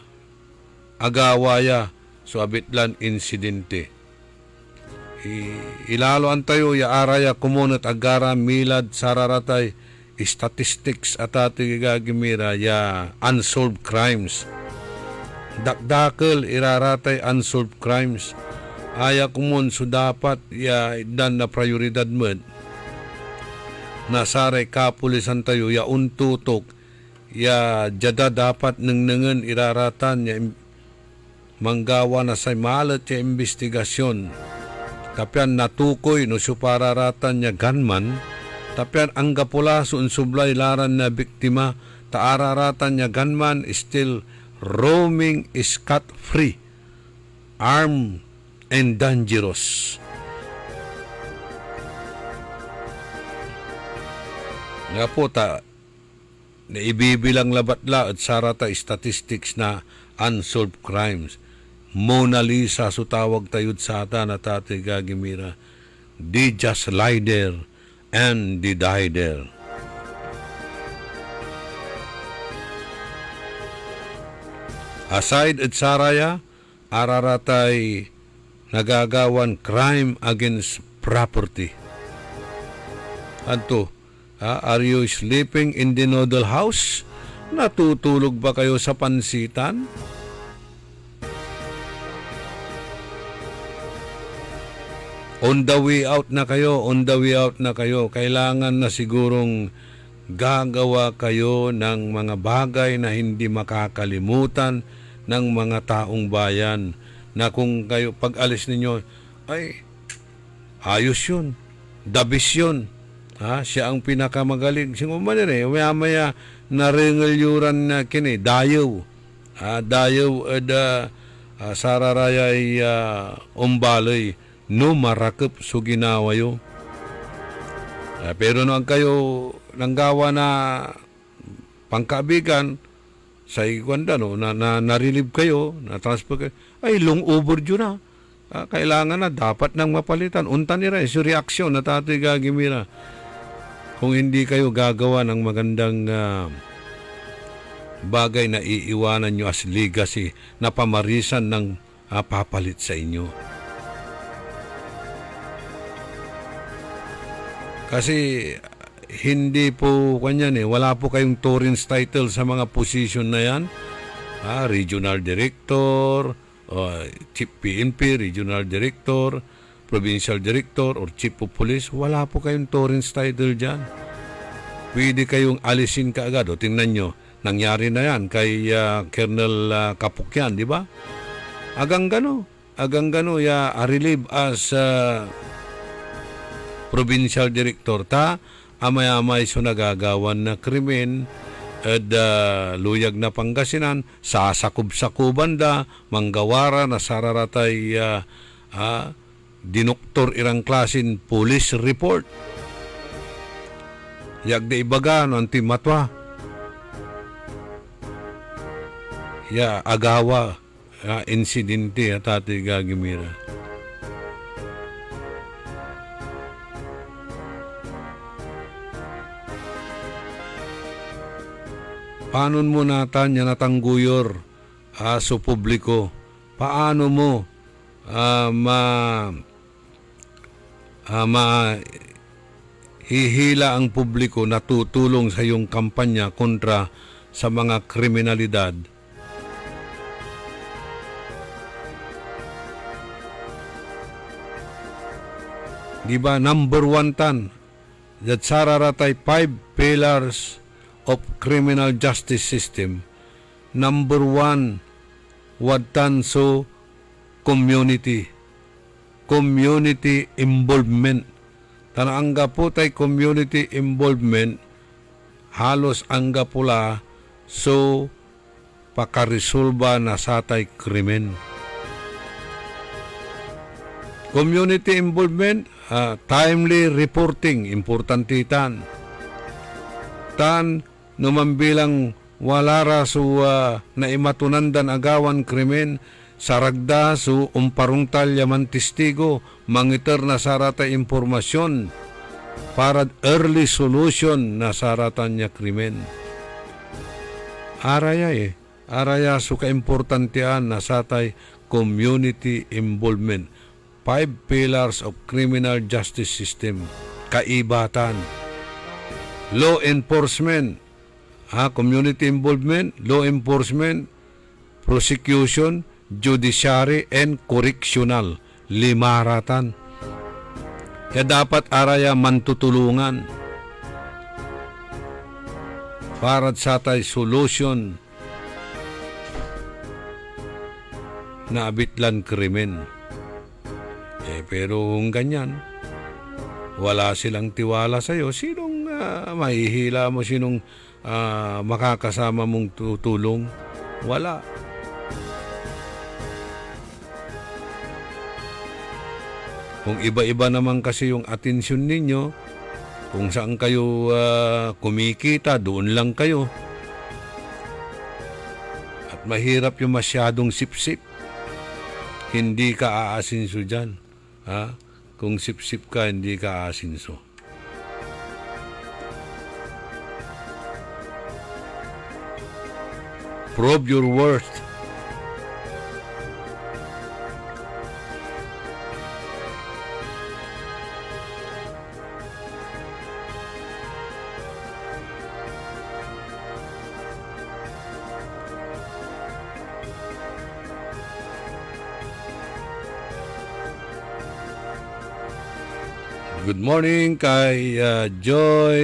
agawaya so abitlan insidente ilalo antayo ya araya kumunat agara milad sararatay statistics at ating gagimira ya unsolved crimes dakdakal iraratay unsolved crimes aya kumun so dapat ya dan na prioridad mo na saray kapulisan tayo ya untutok ya jada dapat nengen iraratan ya manggawa na sa malat ya investigasyon tapian natukoy no supararatan ya gunman tapian angga pula sublay laran na biktima taararatan ya gunman still roaming scot free armed and dangerous. Nga po na ibibilang labatla at sarata statistics na unsolved crimes. Mona Lisa so tawag tayod sa ata na tate gagimira. Di just lie there and di die there. Aside at saraya, araratay nagagawan crime against property. Anto, are you sleeping in the noodle house? Natutulog ba kayo sa pansitan? On the way out na kayo, Kailangan na sigurong gagawa kayo ng mga bagay na hindi makakalimutan ng mga taong bayan. Na kung kayo pag-alis ninyo, ay, ayos yun, dabis yun. Siya ang pinakamagaling. Singumanin maya naringalyuran na kini, dayaw. Dayaw sararayay umbalay. No marakep so ginawayo. Pero noon kayo nanggawa na pangkaibigan sa ikwanda na narilib kayo, na transfer kayo, ay long overdue na. Kailangan na, dapat nang mapalitan. Unta nila, yung reaksyon na tatay gagimira. Kung hindi kayo gagawa ng magandang bagay na iiwanan nyo as legacy na pamarisan ng papalit sa inyo. Kasi hindi po wala po kayong Torrens title sa mga position na yan. Regional Director, Chief PNP, Regional Director, Provincial Director, or Chief of Police. Wala po kayong Torrens title dyan. Pwede kayong alisin kaagad. O tingnan nyo, nangyari na yan kay Colonel Kapukyan, di ba? Agang gano, relieve as Provincial Director amay-amay so nagagawan na krimen at luyag na Pangasinan, sasakub-sakuban da, manggawara na sararatay dinoktor irang klasin police report. Yagda ibaga no antimatwa. Agawa insidente at ati gagimira. Paano mo natan yan natangguyor sa publiko? Paano mo hihila ang publiko na tutulong sa iyong kampanya kontra sa mga kriminalidad? Diba, number 1 tan, that sararatay 5 pillars of criminal justice system. Number 1, wadtan so community involvement. Tanangga po tay community involvement, halos angga pula so pakarisolba na satay krimen. Community involvement, timely reporting, importante tan numambilang walara so na imatunandan agawan krimen, saragda so umparungtal yaman testigo, mangiter na sarata impormasyon para early solution na saratan niya krimen. Araya so kaimportantean na satay community involvement. 5 pillars of criminal justice system. Kaibatan. Law enforcement, community involvement, law enforcement, prosecution, judiciary, and correctional. 5 ratan. Kaya dapat araya mantutulungan para sa tay solution na abitlan krimen. Pero kung ganyan, wala silang tiwala sa'yo, sinong mahihila mo, sinong makakasama mong tutulong? Wala. Kung iba-iba naman kasi yung atensyon ninyo, kung saan kayo kumikita, doon lang kayo. At mahirap yung masyadong sip-sip. Hindi ka aasinso dyan. Ha? Kung sip-sip ka, hindi ka aasinso. Prove your worth. Good morning kay Joy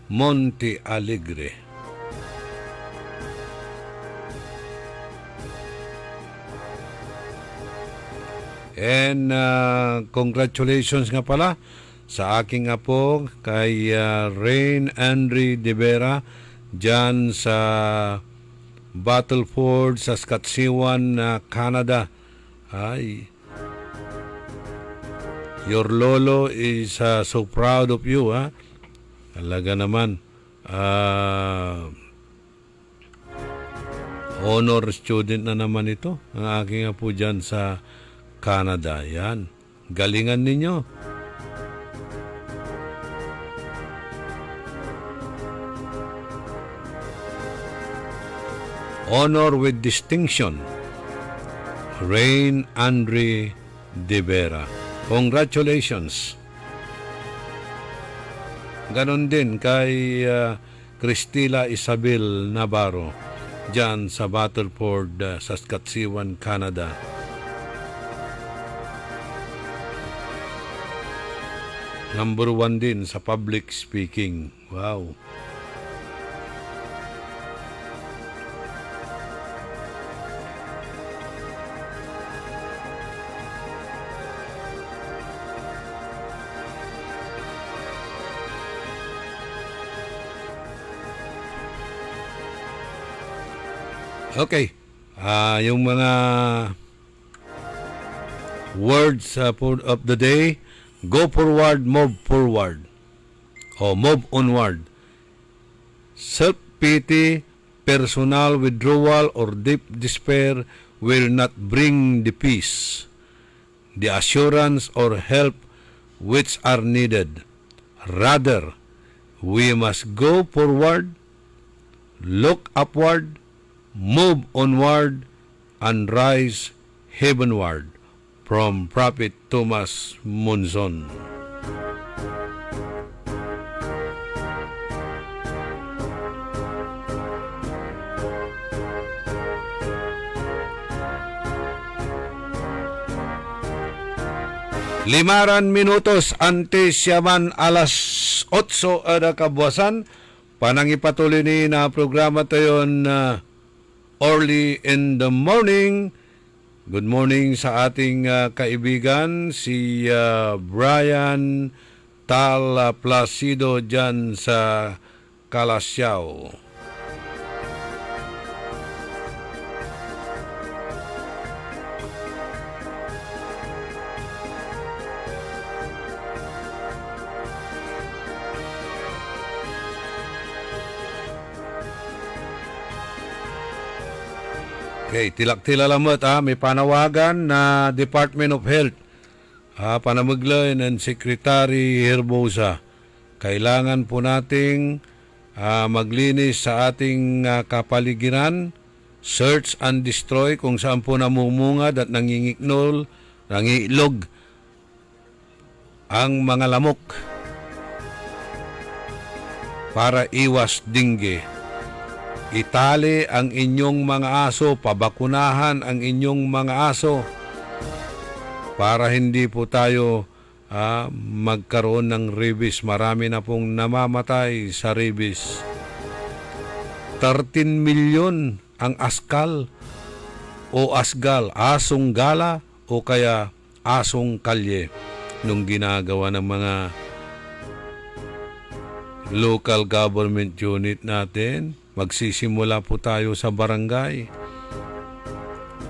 Monte Alegre. And congratulations nga pala sa aking apo kay Rain Andre De Vera dyan sa Battleford, Saskatchewan, Canada. Ay, your lolo is so proud of you, ha? Talaga naman. Honor student na naman ito. Ang aking apo dyan sa Canada. Yan. Galingan ninyo. Honor with distinction. Rain Andre De Vera. Congratulations. Ganon din kay Cristila Isabel Navarro dyan sa Battleford, Saskatchewan, Canada. Number 1 din sa public speaking. Wow. Okay. Yung mga words of the day, go forward, move forward. O move onward. Self-pity, personal withdrawal, or deep despair will not bring the peace, the assurance, or help which are needed. Rather, we must go forward, look upward, move onward, and rise heavenward. From Prophet Thomas Monzon. Limaran minutos antes siyaman alas 8 ada kabuasan. Panangipatuloy ni na programa tayo early in the morning. Good morning sa ating kaibigan si Brian Tal Placido dyan sa Calasiao. Okay, tilak-tilalamat may panawagan na Department of Health, Panamaglan and Secretary Herbosa. Kailangan po nating maglinis sa ating kapaligiran, search and destroy kung saan po namumungad at nangingiknol, nangilog ang mga lamok para iwas dengue. Itali ang inyong mga aso, pabakunahan ang inyong mga aso para hindi po tayo magkaroon ng rabies. Marami na pong namamatay sa rabies. 13 milyon ang askal o asgal, asong gala o kaya asong kalye nung ginagawa ng mga local government unit natin. Magsisimula po tayo sa barangay.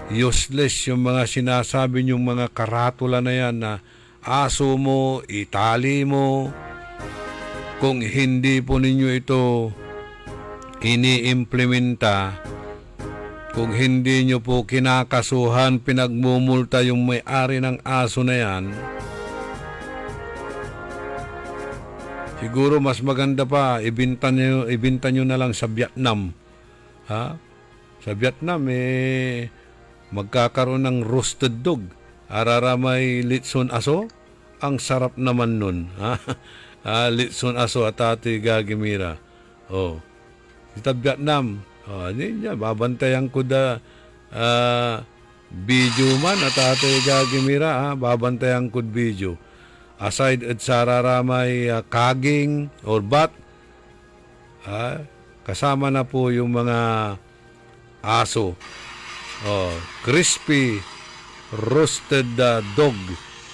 Useless yung mga sinasabi niyong mga karatula na yan na aso mo, itali mo. Kung hindi po ninyo ito iniimplementa, kung hindi nyo po kinakasuhan, pinagmumulta yung may-ari ng aso na yan, siguro mas maganda pa, ibinta nyo na lang sa Vietnam. Ha? Sa Vietnam, magkakaroon ng roasted dog. Arara may litson aso. Ang sarap naman nun. Ha? Litson aso at Ate Gagimira. Oh. Sa Vietnam, babantayan ko video man at Ate Gagimira. Ha? Babantayan ko video. Aside at sarara may kaging or bat, kasama na po yung mga aso. Oh, crispy roasted dog.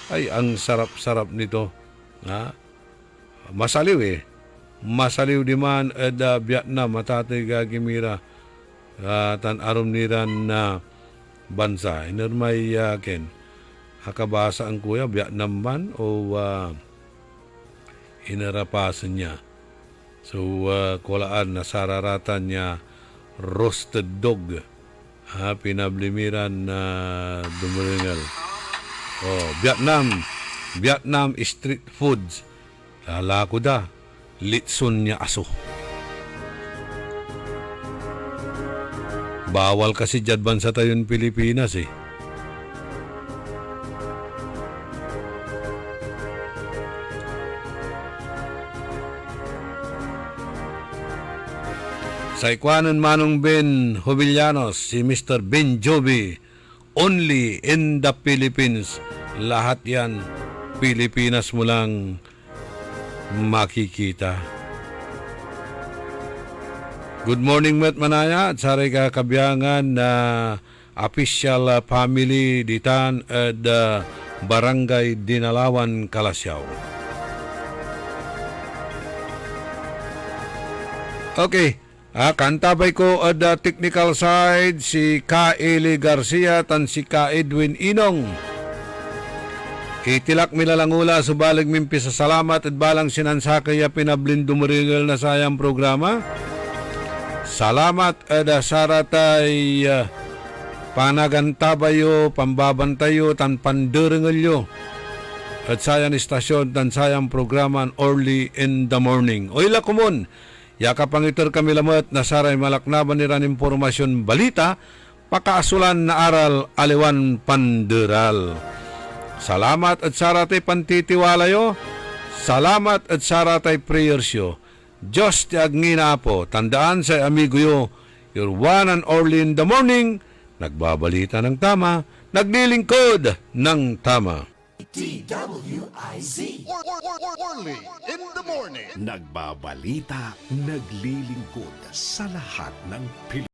Ay, ang sarap-sarap nito. Masaliw Masaliw di man Vietnam matatay Gagimira tan arom niran na bansa. Inermay ken hakabasa ang kuya Vietnam man o inarapasan niya. So kulaan na sararatan niya roasted dog. Pinablimiran na dumuringal. Oh, Vietnam street foods. Lalako da. Litson niya aso. Bawal kasi dyan bansa tayon Pilipinas eh. Sa ikwanan Manong Ben Jovillanos, si Mr. Ben Jovi, only in the Philippines. Lahat yan, Pilipinas mo lang makikita. Good morning, Met Manaya, at saray kakabyangan na official family ditan at Barangay Dinalawan, Kalasyaw. Okay. Kantabay ko at technical side si Ka Eli Garcia tan si Ka Edwin Inong. Itilak milalangula subalig mimpi sa salamat at balang sinansakaya pinablin dumurigal na sayang programa. Salamat at saratay panagantabayo, pambabantayo tan panduringalyo. At sayang istasyon tan sayang programa early in the morning. Oila kumon. Yakapangitor kami lamot na saray malaknaban niran impormasyon balita, pakaasulan na aral aliwan panderal. Salamat at saratay pantitiwalayo, salamat at saratay prayersyo. Diyos ti agngina po, tandaan sa amigo yo, your one and only in the morning, nagbabalita ng tama, naglilingkod ng tama. DWIZ. Orly in the morning. Nagbabalita, naglilingkod sa lahat ng Pilipinas.